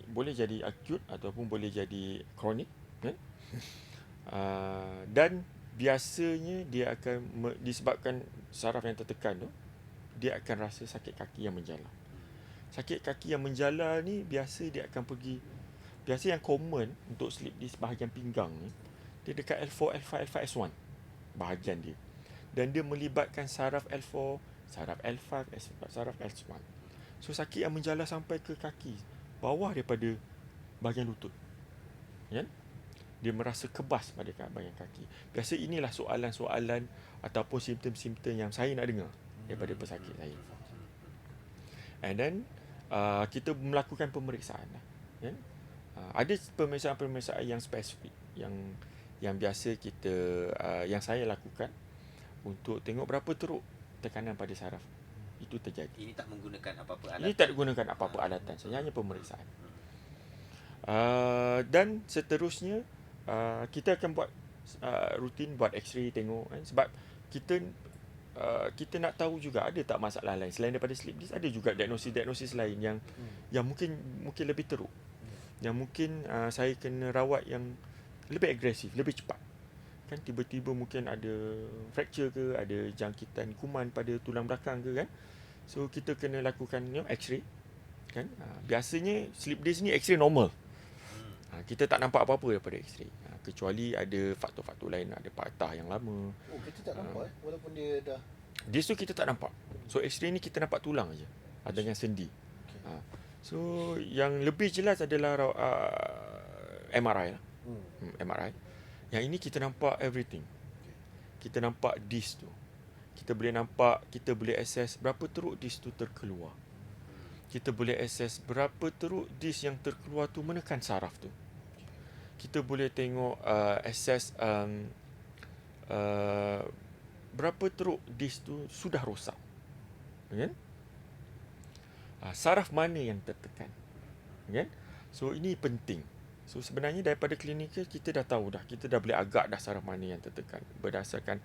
boleh jadi akut ataupun boleh jadi kronik, dan biasanya dia akan disebabkan saraf yang tertekan tu, dia akan rasa sakit kaki yang menjala. Sakit kaki yang menjala ni biasa yang common untuk slip disc bahagian pinggang ni, dia dekat L4, L5, L5, S1 bahagian dia. Dan dia melibatkan saraf L4, saraf L5, saraf S1. So sakit yang menjala sampai ke kaki, bawah daripada bahagian lutut. Ya? Dia merasa kebas pada bahagian kaki. Biasa inilah soalan-soalan ataupun simptom-simptom yang saya nak dengar daripada pesakit saya. And then kita melakukan pemeriksaan. Ada pemeriksaan-pemeriksaan yang spesifik yang biasa yang saya lakukan untuk tengok berapa teruk tekanan pada saraf itu terjadi. Ini tak menggunakan apa-apa alatan. Ini tak menggunakan apa-apa alatan, saja hanya pemeriksaan. Dan seterusnya kita akan buat rutin buat X-ray tengok sebab kita nak tahu juga ada tak masalah lain selain daripada slip disc. Ada juga diagnosis lain yang mungkin lebih teruk, yang mungkin saya kena rawat yang lebih agresif, lebih cepat. Kan tiba-tiba mungkin ada fracture ke, ada jangkitan kuman pada tulang belakang ke kan. So kita kena lakukan X-ray kan. Biasanya slip disc ni X-ray normal. Kita tak nampak apa-apa daripada X-ray. Kecuali ada faktor-faktor lain, ada patah yang lama. Kita tak nampak walaupun dia dah. Disc tu kita tak nampak. So X-ray ni kita nampak tulang aja. Dengan sendi. So yang lebih jelas adalah MRI lah. MRI. Yang ini kita nampak everything. Kita nampak disc tu. Kita boleh assess berapa teruk disc tu terkeluar. Kita boleh assess berapa teruk disc yang terkeluar tu menekan saraf tu. kita boleh tengok assess berapa teruk disk tu sudah rosak, kan? Saraf mana yang tertekan, kan? So ini penting. So sebenarnya daripada klinikal kita dah tahu dah, kita dah boleh agak dah saraf mana yang tertekan berdasarkan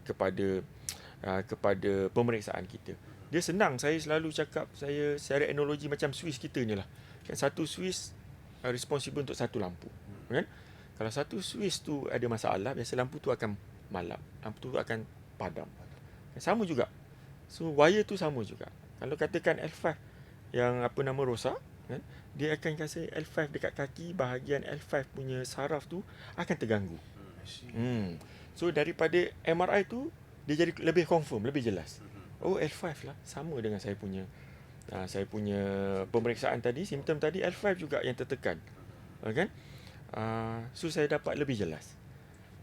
kepada pemeriksaan kita. Dia senang, saya selalu cakap, saya secara analogi macam Swiss kita ni lah. Kan satu Swiss responsible untuk satu lampu, kan? Kalau satu Swiss tu ada masalah, biasa lampu tu akan malap, lampu tu akan padam. Sama juga. So wire tu sama juga. Kalau katakan L5 yang rosak, kan, dia akan kasi L5 dekat kaki, bahagian L5 punya saraf tu akan terganggu. So daripada MRI tu dia jadi lebih confirm, lebih jelas. Oh, L5 lah, sama dengan saya punya pemeriksaan tadi, simptom tadi L5 juga yang tertekan, kan? So saya dapat lebih jelas.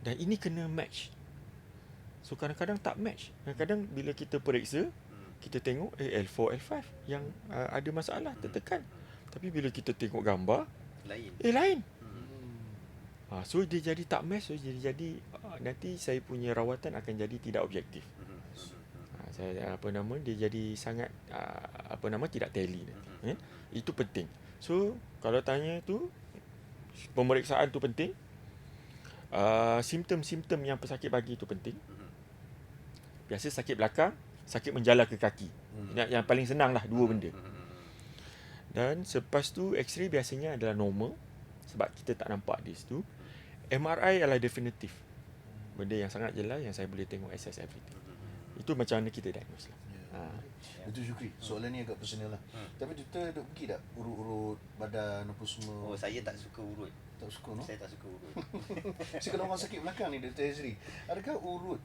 Dan ini kena match. So kadang-kadang tak match. Kadang-kadang bila kita periksa, kita tengok L4, L5 yang ada masalah, tertekan. Tapi bila kita tengok gambar, lain. So dia jadi tak match. So jadi nanti saya punya rawatan akan jadi tidak objektif. Saya dia jadi sangat tidak tally. Itu penting. So kalau tanya tu, pemeriksaan tu penting. Simptom-simptom yang pesakit bagi tu penting. Biasa sakit belakang, sakit menjalar ke kaki. Yang paling senang lah, dua benda. Dan selepas tu X-ray biasanya adalah normal sebab kita tak nampak di situ. MRI adalah definitif, benda yang sangat jelas yang saya boleh tengok assess everything. Itu macam mana kita diagnose lah. Itu Syukri, soalan ni agak personal lah. Tapi kita duk pergi tak urut-urut badan apa semua? Oh, saya tak suka urut. Tak suka, no? Saya tak suka urut. So kalau orang sakit belakang ni, Dr. Hezri, adakah urut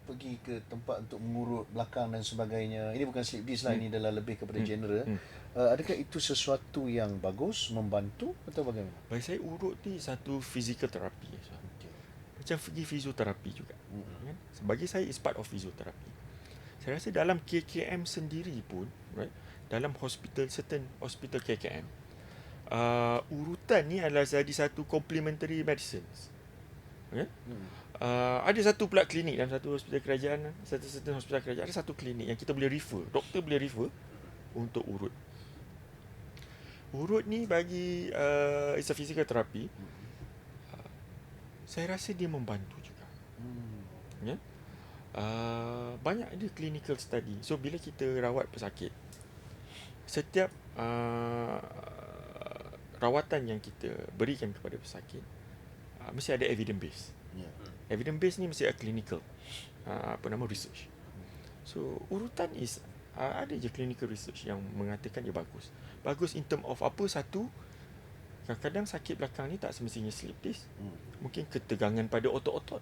pergi ke tempat untuk mengurut belakang dan sebagainya? Ini bukan slip disc lah, ini adalah lebih kepada general. Adakah itu sesuatu yang bagus, membantu atau bagaimana? Bagi saya urut ni satu physical therapy. Macam pergi fizioterapi juga. Kan? Bagi saya is part of fizioterapi. Saya rasa dalam KKM sendiri pun, right, dalam hospital, certain hospital KKM, urutan ni adalah jadi satu complementary medicines. Okay? Ada satu pula klinik dalam satu hospital kerajaan, certain hospital kerajaan, ada satu klinik yang kita boleh refer, doktor boleh refer untuk urut. Urut ni bagi it's a physical therapy. Saya rasa dia membantu juga. Ya? Banyak ada clinical study. So bila kita rawat pesakit, setiap rawatan yang kita berikan kepada pesakit mesti ada evidence base. Evidence base ni mesti ada clinical research. So urutan is ada je clinical research yang mengatakan dia bagus. Bagus in term of apa? Satu, kadang-kadang sakit belakang ni tak semestinya slip disc. Mungkin ketegangan pada otot-otot.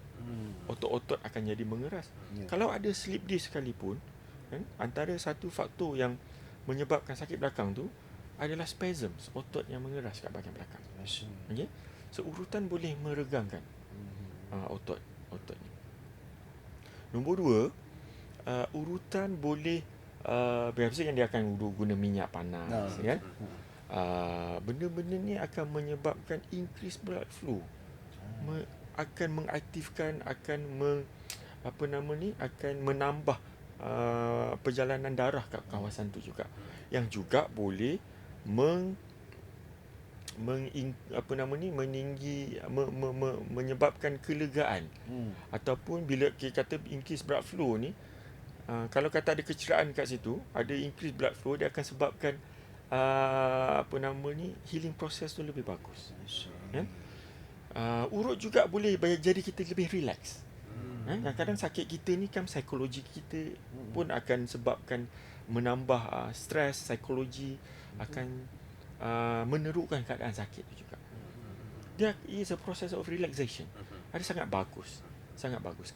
Otot-otot akan jadi mengeras. Kalau ada slip disc sekalipun, kan, antara satu faktor yang menyebabkan sakit belakang tu adalah spasms, otot yang mengeras kat bahagian belakang. Okay? So urutan boleh meregangkan otot ni. Nombor dua, urutan boleh biasanya dia akan guna minyak panas, kan? Benda-benda ni akan menyebabkan increase blood flow, akan mengaktifkan, akan akan menambah perjalanan darah kat kawasan tu juga, yang juga boleh menyebabkan kelegaan. Ataupun bila kita kata increase blood flow ni, kalau kata ada kecederaan kat situ, ada increase blood flow, dia akan sebabkan healing process tu lebih bagus. Urut juga boleh jadi kita lebih relax. Kadang-kadang sakit kita ni kan psikologi kita pun akan sebabkan menambah stres, psikologi akan menerukkan keadaan sakit tu juga. Dia is a process of relaxation. Ada sangat bagus.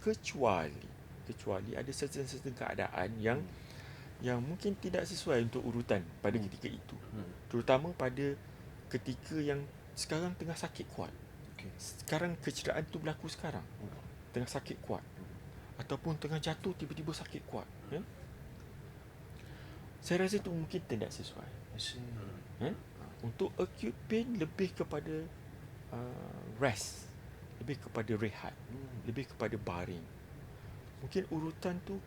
Kecuali ada certain keadaan yang mungkin tidak sesuai untuk urutan pada ketika itu. Terutama pada ketika yang sekarang tengah sakit kuat. Sekarang kecederaan tu berlaku sekarang. Tengah sakit kuat. Ataupun tengah jatuh tiba-tiba sakit kuat. Saya rasa itu mungkin tidak sesuai. Untuk acute pain lebih kepada rest, lebih kepada rehat, lebih kepada baring. Mungkin urutan tu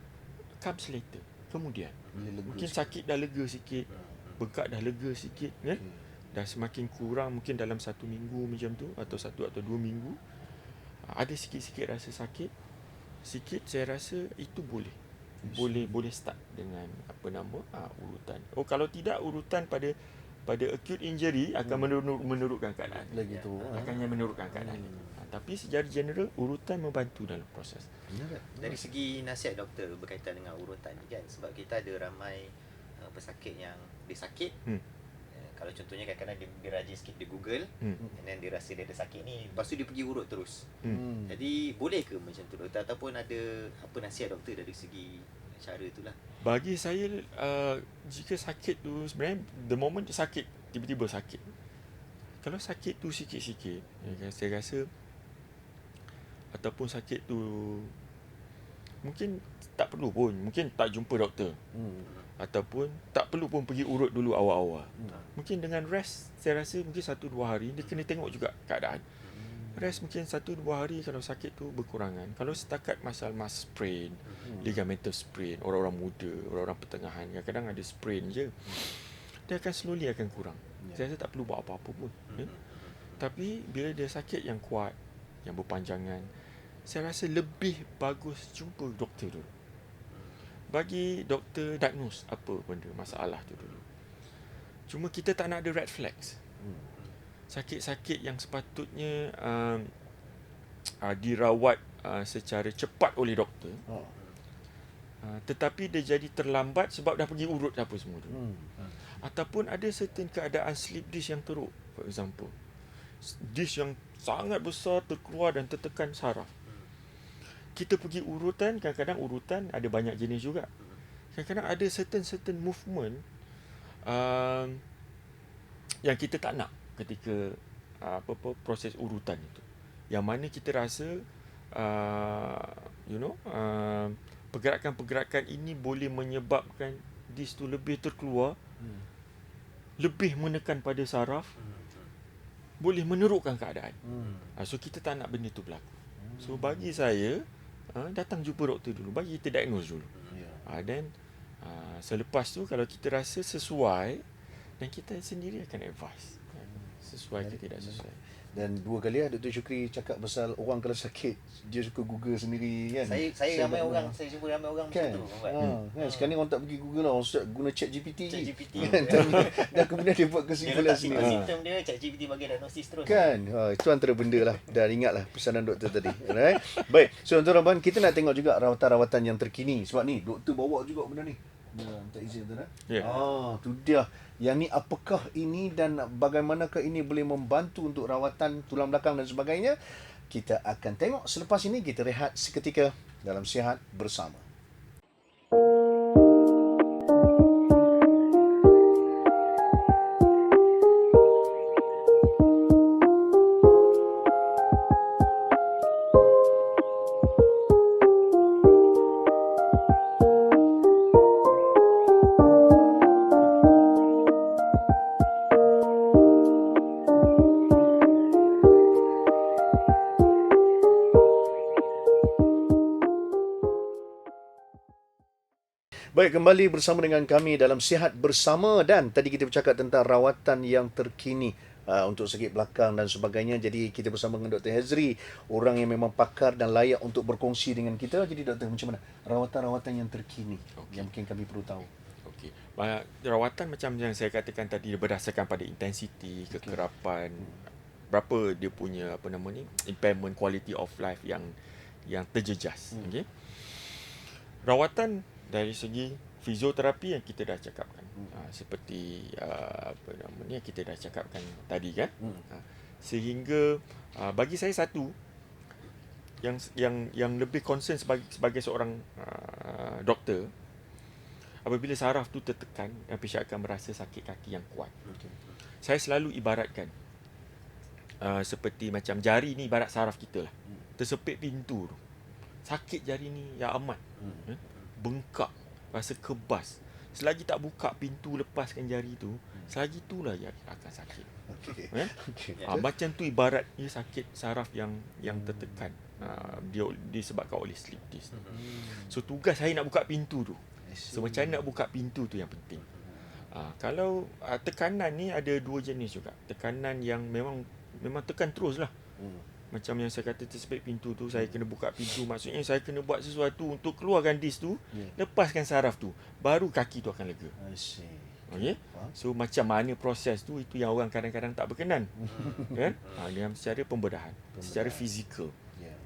comes later, kemudian mungkin sakit dah lega sikit, bengkak dah lega sikit kan, dah semakin kurang, mungkin dalam 1 minggu macam tu, atau 1 atau 2 minggu ada sikit-sikit rasa sakit sikit, saya rasa itu boleh start dengan urutan. Kalau tidak, urutan pada acute injury akan menurunkan keadaan lagi tu. akan menurunkan keadaan. Tapi secara general urutan membantu dalam proses. Dari segi nasihat doktor berkaitan dengan urutan ni kan, sebab kita ada ramai pesakit yang dia sakit. Kalau contohnya kadang-kadang dia rajin sikit, dia Google, and then dia rasa dia ada sakit ni, lepas tu dia pergi urut terus. Jadi boleh ke macam tu doktor, ataupun ada apa nasihat doktor dari segi cara tu lah? Bagi saya, jika sakit tu sebenarnya the moment dia sakit, tiba-tiba sakit, kalau sakit tu sikit-sikit, saya rasa, ataupun sakit tu mungkin tak perlu pun, mungkin tak jumpa doktor, ataupun tak perlu pun pergi urut dulu awal-awal. Mungkin dengan rest, saya rasa mungkin 1-2 hari, dia kena tengok juga keadaan. Rest mungkin 1-2 hari kalau sakit tu berkurangan. Kalau setakat masalah sprain, ligamental sprain, orang-orang muda, orang-orang pertengahan, kadang-kadang ada sprain je, dia akan slowly akan kurang. Saya rasa tak perlu buat apa-apa pun. Tapi bila dia sakit yang kuat, yang berpanjangan, saya rasa lebih bagus jumpa doktor dulu, bagi doktor diagnose apa benda masalah tu dulu. Cuma kita tak nak ada red flags. Sakit-sakit yang sepatutnya dirawat secara cepat oleh doktor, tetapi dia jadi terlambat sebab dah pergi urut apa semua tu. Ataupun ada certain keadaan slip disc yang teruk, for example, disc yang sangat besar terkeluar dan tertekan saraf. Kita pergi urutan, kadang-kadang urutan ada banyak jenis juga. Kadang-kadang ada certain movement yang kita tak nak ketika proses urutan itu. Yang mana kita rasa pergerakan-pergerakan ini boleh menyebabkan disc tu lebih terkeluar, lebih menekan pada saraf, boleh menerukkan keadaan. So kita tak nak benda tu berlaku. So bagi saya, datang jumpa doktor dulu, bagi kita diagnose dulu. Dan selepas tu kalau kita rasa sesuai, dan kita sendiri akan advise sesuai ke tidak sesuai. Dan 2 kali Dr. Syukri cakap pasal orang kalau sakit dia suka Google sendiri kan. Saya ramai orang, saya jumpa ramai orang kan? macam tu. Kan sekarang ni orang tak pergi Google lah, orang start guna ChatGPT. Kan? Dan kemudian dia buat kesimpulan sendiri. Simptom dia, ChatGPT bagi diagnosis terus. Kan? Itu antara benda lah. Dan ingatlah pesanan doktor tadi. Alright. Baik. So tuan-tuan puan, kita nak tengok juga rawatan-rawatan yang terkini. Sebab ni doktor bawa juga benda ni. Minta izin tuan. Tu dia. Yang ni apakah ini dan bagaimanakah ini boleh membantu untuk rawatan tulang belakang dan sebagainya? Kita akan tengok selepas ini. Kita rehat seketika dalam Sihat Bersama. Baik, kembali bersama dengan kami dalam Sihat Bersama, dan tadi kita bercakap tentang rawatan yang terkini untuk sakit belakang dan sebagainya. Jadi kita bersama dengan Dr. Hezri, orang yang memang pakar dan layak untuk berkongsi dengan kita. Jadi doktor, macam mana rawatan-rawatan yang terkini yang mungkin kami perlu tahu? Okey. Rawatan macam yang saya katakan tadi, berdasarkan pada intensiti, kekerapan, berapa dia punya impairment quality of life yang terjejas. Okey. Rawatan dari segi fizioterapi yang kita dah cakapkan, seperti kita dah cakapkan tadi kan. Sehingga bagi saya satu yang lebih concern sebagai seorang doktor, apabila saraf tu tertekan dan pesyak akan merasa sakit kaki yang kuat. Saya selalu ibaratkan seperti macam jari ni ibarat saraf kita lah. Tersepit pintu tu, sakit jari ni ya amat, bengkak, rasa kebas. Selagi tak buka pintu, lepaskan jari tu, selagi itulah ia akan sakit. Okey. Kan? Okey. Macam tu ibarat ia sakit saraf yang tertekan. Dia disebabkan oleh slip disc. So tugas saya nak buka pintu tu. So macam mana nak buka pintu tu yang penting. Kalau tekanan ni ada dua jenis juga. Tekanan yang memang tekan terus lah. Macam yang saya kata tersebut pintu tu, saya kena buka pintu. Maksudnya saya kena buat sesuatu untuk keluarkan disc tu, lepaskan saraf tu, baru kaki tu akan lega. I see. Okay? So macam mana proses tu, itu yang orang kadang-kadang tak berkenan. Kan? Dengan secara pembedahan, secara fizikal.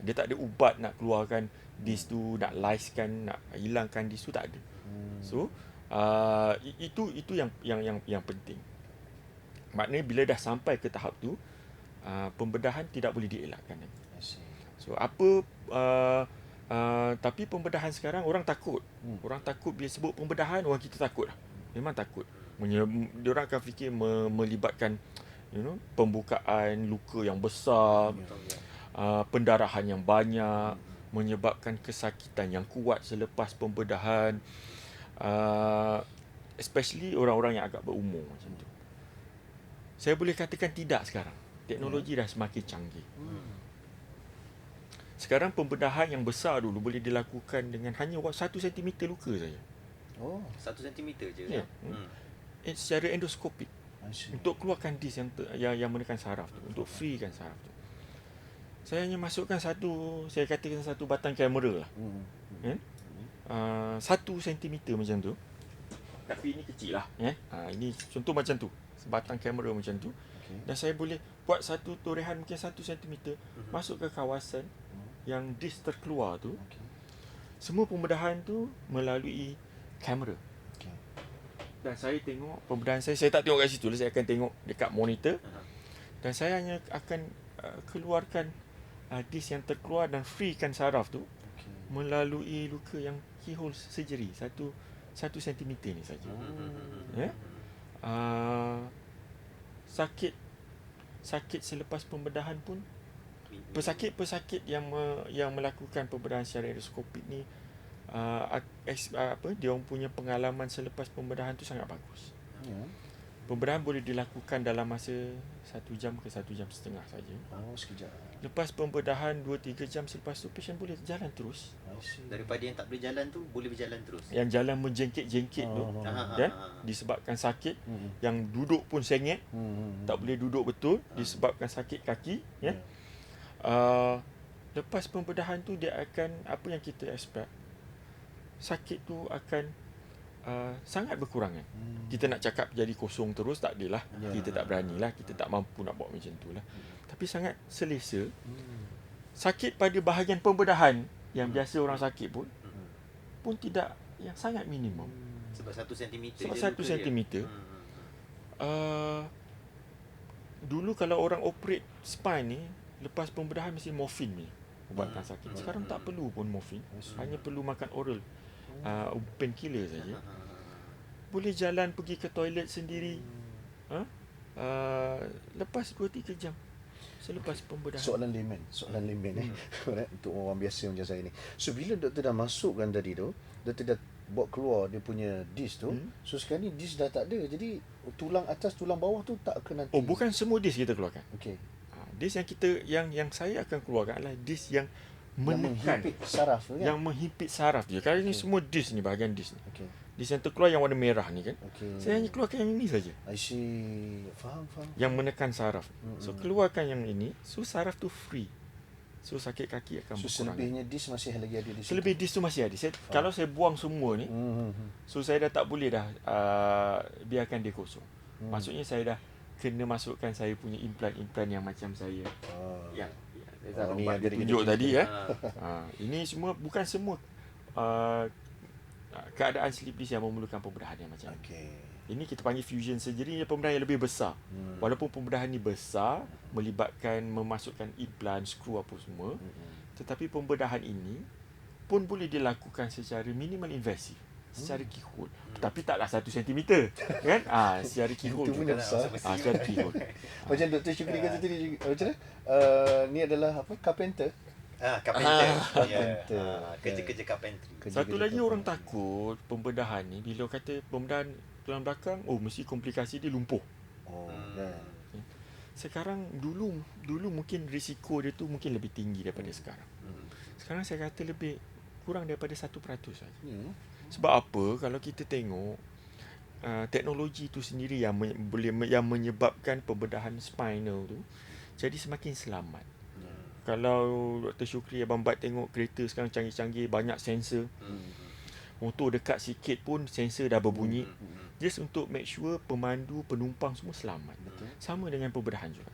Dia tak ada ubat nak keluarkan disc tu, nak licekan, nak hilangkan disc tu, tak ada. So itu yang penting. Maknanya bila dah sampai ke tahap tu, pembedahan tidak boleh dielakkan. So tapi pembedahan sekarang orang takut. Orang takut bila sebut pembedahan, orang kita takut lah. Memang takut. Diorang akan fikir melibatkan pembukaan luka yang besar, pendarahan yang banyak, menyebabkan kesakitan yang kuat selepas pembedahan, especially orang-orang yang agak berumur macam tu. Saya boleh katakan tidak sekarang. Teknologi dah semakin canggih. Sekarang pembedahan yang besar dulu boleh dilakukan dengan hanya 1 cm luka saja. 1 cm je. Ya. Secara endoskopik. Untuk keluarkan disc yang menekan saraf tu, untuk freekan saraf tu. Saya hanya masukkan saya katakan satu batang kamera lah. 1 cm macam tu. Tapi ini kecil lah. Ini contoh macam tu. Sebatang kamera macam tu. Dan saya boleh buat satu torehan mungkin 1 cm, masuk ke kawasan yang disc terkeluar tu. Semua pembedahan tu melalui kamera. Dan saya tengok pembedahan saya tak tengok kat situ, saya akan tengok dekat monitor. Dan saya hanya akan keluarkan disc yang terkeluar dan freekan saraf tu melalui luka yang keyhole surgery 1 cm ni saja. Sakit selepas pembedahan pun, pesakit yang melakukan pembedahan secara endoskopik ni, dia orang punya pengalaman selepas pembedahan tu sangat bagus. Pembedahan boleh dilakukan dalam masa 1 jam ke 1 jam setengah saja. Sekejap. Lepas pembedahan 2-3 jam selepas tu, pasien boleh jalan terus. Daripada yang tak boleh jalan tu, boleh berjalan terus. Yang jalan menjengkit-jengkit tu, dan disebabkan sakit, yang duduk pun sengit, tak boleh duduk betul, disebabkan sakit kaki. Lepas pembedahan tu, dia akan, apa yang kita expect, sakit tu akan sangat berkurangan. Kita nak cakap jadi kosong terus, tak adalah. Kita tak beranilah, kita tak mampu nak buat macam tu lah. Tapi sangat selesa. Sakit pada bahagian pembedahan yang biasa orang sakit pun tidak, yang sangat minimum. Sebab 1 cm. Sebab 1 cm. Dulu kalau orang operate spine ni, lepas pembedahan mesti morfin ni, ubatkan sakit. Sekarang tak perlu pun morfin, hanya perlu makan oral painkiller saja. Boleh jalan pergi ke toilet sendiri. Lepas 2-3 jam selepas pembedahan. Soalan layman untuk orang biasa macam saya ni. So bila doktor dah masukkan tadi tu, doktor dah buat keluar dia punya disc tu, so sekarang ni disc dah tak ada. Jadi tulang atas, tulang bawah tu tak akan nanti. Bukan semua disc kita keluarkan. Disc yang saya akan keluarkan adalah disc yang menghimpit saraf tu kan? Yang menghimpit saraf je. Kali ni semua disc ni, bahagian disc ni. Disc yang terkeluar yang warna merah ni kan. Saya hanya keluarkan yang ini saja. I see. Faham. Yang menekan saraf. So keluarkan yang ini, so saraf tu free. So sakit kaki akan berkurang. Selebihnya disc masih lagi ada di situ. Selebih disc tu masih ada. Kalau saya buang semua ni, so saya dah tak boleh dah biarkan dia kosong. Maksudnya saya dah kena masukkan saya punya implan yang macam saya. Ni yang tunjuk tadi ini semua bukan semua keadaan slip disc yang memerlukan pembedahan yang macam ni. Ini kita panggil fusion surgery, pembedahan yang lebih besar. Walaupun pembedahan ni besar, melibatkan memasukkan implan, skru apa semua, tetapi pembedahan ini pun boleh dilakukan secara minimal invasive, secara keyhole. Tapi taklah 1 cm kan? Secara keyhole. Itu punya besar. Secara keyhole. Macam Dr. Syukri kata tadi, macam mana? Ni adalah apa? Carpenter. Kerja-kerja carpentry. Satu lagi orang takut pembedahan ni, bila kata pembedahan tulang belakang, mesti komplikasi dia lumpuh. Kan. Sekarang dulu mungkin risiko dia tu mungkin lebih tinggi daripada sekarang. Sekarang saya kata lebih kurang daripada 1% saja. Sebab apa? Kalau kita tengok teknologi tu sendiri yang yang menyebabkan pembedahan spinal tu jadi semakin selamat. Kalau Dr. Syukri Abang Bat tengok kereta sekarang canggih-canggih, banyak sensor. Motor dekat sikit pun sensor dah berbunyi. Just untuk make sure pemandu, penumpang semua selamat. Sama dengan pembedahan juga.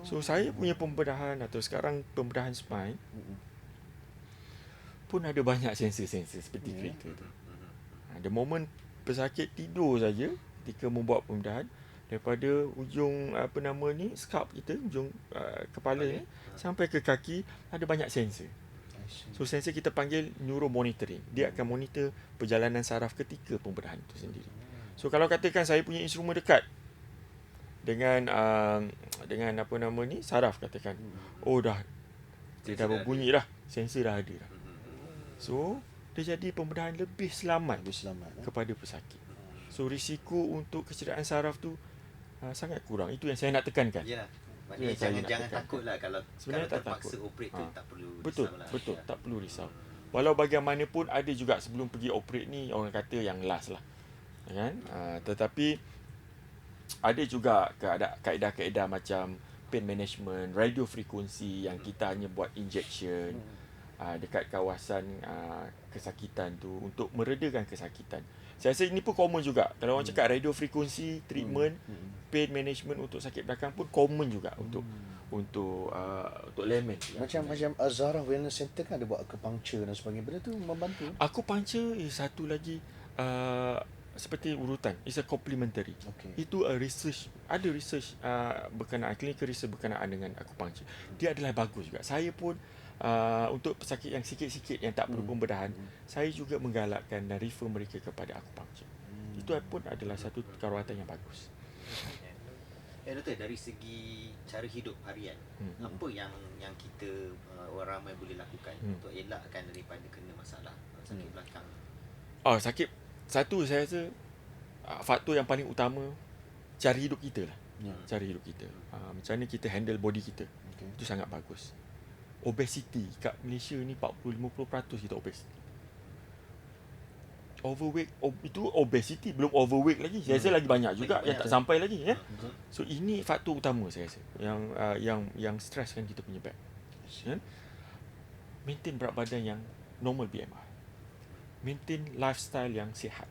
So saya punya pembedahan atau sekarang pembedahan spine pun ada banyak sensor-sensor seperti kereta tu. The moment pesakit tidur saja ketika membuat pembedahan, daripada ujung scalp kita, ujung kepala ni sampai ke kaki ada banyak sensor. So sensor kita panggil neuromonitoring. Dia akan monitor perjalanan saraf ketika pembedahan itu sendiri. So kalau katakan saya punya instrumen dekat dengan saraf katakan, dia dah berbunyi dah, sensor dah ada dah. So dia jadi pembedahan lebih selamat kepada pesakit. So risiko untuk kecederaan saraf tu sangat kurang. Itu yang saya nak tekankan. Yalah. Maknanya jangan takutlah kalau terpaksa operate tu tak perlu betul, risau lah. tak perlu risau. Walau bagaimanapun ada juga sebelum pergi operate ni orang kata yang last lah. Kan? Tetapi ada juga kaedah-kaedah macam pain management, radio frekuensi yang kita hanya buat injection dekat kawasan kesakitan tu untuk meredakan kesakitan. Saya rasa ini pun common juga. Kalau orang cakap radio frekuensi treatment, pain management untuk sakit belakang pun common juga untuk layman. Macam Azhara Wellness Center kan ada buat acupuncture dan sebagainya. Benda tu membantu. Acupuncture is satu lagi seperti urutan. It's a complementary. Itu research, ada research berkenaan, clinical research berkenaan dengan acupuncture. Dia adalah bagus juga. Saya pun untuk pesakit yang sikit-sikit yang tak perlu pembedahan, saya juga menggalakkan dan refer mereka kepada acupuncture. Itu pun adalah satu kerawatan yang bagus. Doktor, dari segi cara hidup harian, apa yang kita orang ramai boleh lakukan untuk elakkan daripada kena masalah sakit belakang? Sakit, satu saya rasa faktor yang paling utama cara hidup kita lah. Cara hidup kita. Macam mana kita handle body kita. Itu sangat bagus. Obesity kat Malaysia ni 40-50% kita obesity. Overweight, itu obesity, belum overweight lagi. Saya rasa lagi banyak juga yang tak sampai lagi ya. So ini faktor utama saya rasa yang stresskan kita punya back. Maintain berat badan yang normal BMI. Maintain lifestyle yang sihat.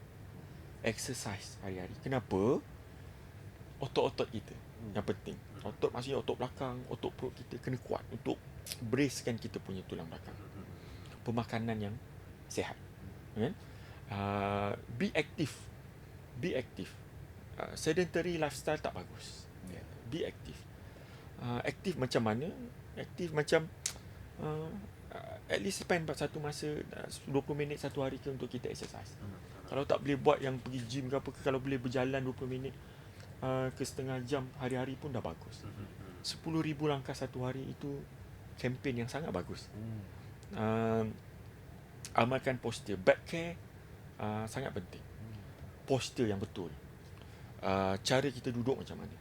Exercise hari-hari. Kenapa? Otot-otot kita yang penting. Otot maksudnya otot belakang, otot perut kita kena kuat untuk bracekan kita punya tulang belakang. Pemakanan yang sihat. Kan? Be active. Sedentary lifestyle tak bagus. Be active. Aktif macam mana? Aktif macam at least spend satu masa 20 minit satu hari ke untuk kita exercise. Kalau tak boleh buat yang pergi gym ke apa ke, kalau boleh berjalan 20 minit ke setengah jam hari-hari pun dah bagus. 10,000 langkah satu hari itu kempen yang sangat bagus. Amalkan posture. Back care sangat penting. Posture yang betul. Cara kita duduk macam mana.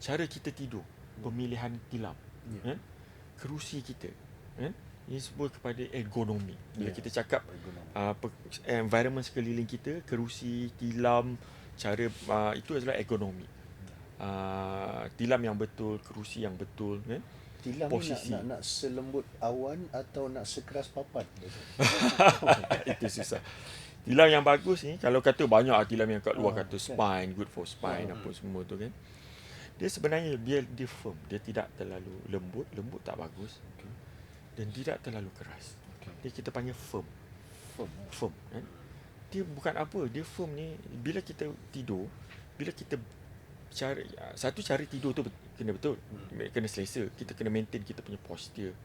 Cara kita tidur. Pemilihan tilam. Kerusi kita. Ini semua kepada ergonomi. Bila kita cakap environment sekeliling kita, kerusi, tilam, cara itu adalah ergonomi. Tilam yang betul, kerusi yang betul, kan? Tilam posisi. Ni nak selembut awan atau nak sekeras papan? Itu susah. Tilam yang bagus ni, kalau kata banyak tilam yang kat luar kata spine, good for spine, apa semua tu kan. Dia sebenarnya dia firm, dia tidak terlalu lembut tak bagus. Dan tidak terlalu keras. Dia kita panggil firm kan. Dia bukan apa, dia firm ni bila kita tidur, bila kita cara tidur tu kena betul, kena selesa, kita kena maintain kita punya posture.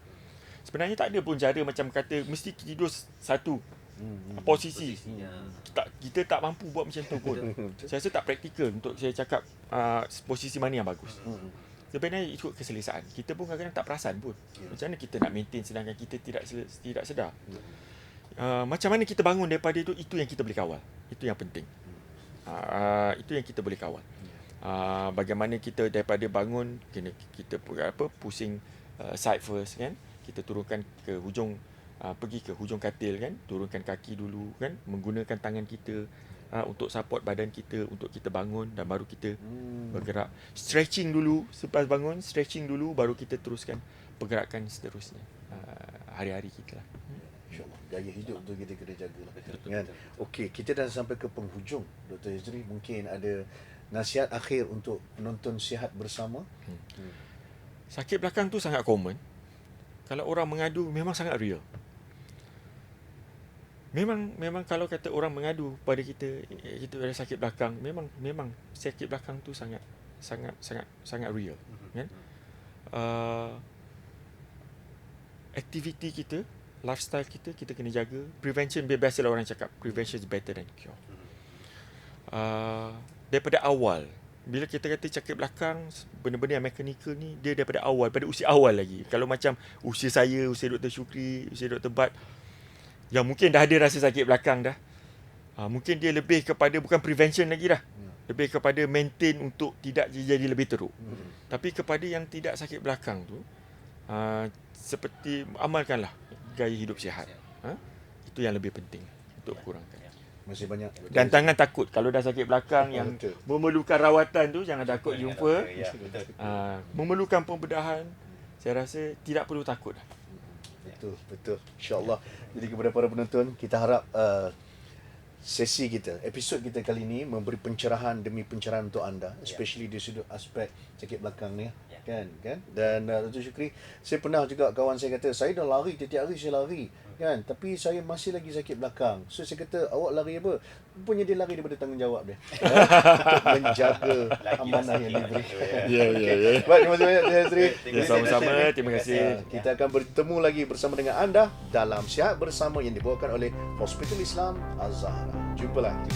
Sebenarnya tak ada pun cara macam kata mesti tidur satu posisi. Kita tak mampu buat macam tu pun. Saya rasa tak praktikal untuk saya cakap posisi mana yang bagus. Sebenarnya ikut keselesaan. Kita pun kadang-kadang tak perasan pun. Macam mana kita nak maintain sedangkan kita tidak sedar. Macam mana kita bangun daripada itu yang kita boleh kawal. Itu yang penting. Itu yang kita boleh kawal. Bagaimana kita daripada bangun kita pusing side first kan, kita turunkan ke hujung, pergi ke hujung katil kan, turunkan kaki dulu kan, menggunakan tangan kita untuk support badan kita, untuk kita bangun, dan baru kita bergerak. Stretching dulu, selepas bangun stretching dulu, baru kita teruskan pergerakan seterusnya hari-hari kita lah. InsyaAllah, gaya hidup tu kita kena jaga lah. Kan? Okey, kita dah sampai ke penghujung. Dr. Hezri, mungkin ada nasihat akhir untuk penonton Sihat Bersama? Sakit belakang tu sangat common. Kalau orang mengadu memang sangat real. Memang kalau kata orang mengadu pada kita ada sakit belakang, memang sakit belakang tu sangat real, kan? Aktiviti kita, lifestyle kita kena jaga. Prevention, biasalah orang cakap prevention is better than cure. Daripada awal, bila kita kata sakit belakang, benda-benda yang mekanikal ni, dia daripada awal, pada usia awal lagi. Kalau macam usia saya, usia Dr. Syukri, usia Dr. Bat, yang mungkin dah ada rasa sakit belakang dah, mungkin dia lebih kepada bukan prevention lagi dah, lebih kepada maintain untuk tidak jadi lebih teruk. Tapi kepada yang tidak sakit belakang tu, seperti amalkanlah gaya hidup sihat. Itu yang lebih penting untuk kurangkan. Masih banyak. Dan jangan takut kalau dah sakit belakang yang memerlukan rawatan tu, jangan takut jumpa. Memerlukan pembedahan, saya rasa tidak perlu takut. Betul. InsyaAllah. Jadi kepada para penonton, kita harap sesi kita, episod kita kali ini memberi pencerahan demi pencerahan untuk anda, especially di sudut aspek sakit belakang ni, kan. Dan Dr. Syukri, saya pernah juga kawan saya kata, saya dah lari, tiap hari saya lari, kan, tapi saya masih lagi sakit belakang. So saya kata, awak lari apa? Rupanya dia lari daripada tanggungjawab dia, untuk menjaga amanah yang diberikan. Ya. Baik, terima kasih banyak Dr. Hezri. Sama-sama, terima kasih. Kita akan bertemu lagi bersama dengan anda dalam Sihat Bersama yang dibawakan oleh Hospital Islam Al-Zahra. Jumpa lagi.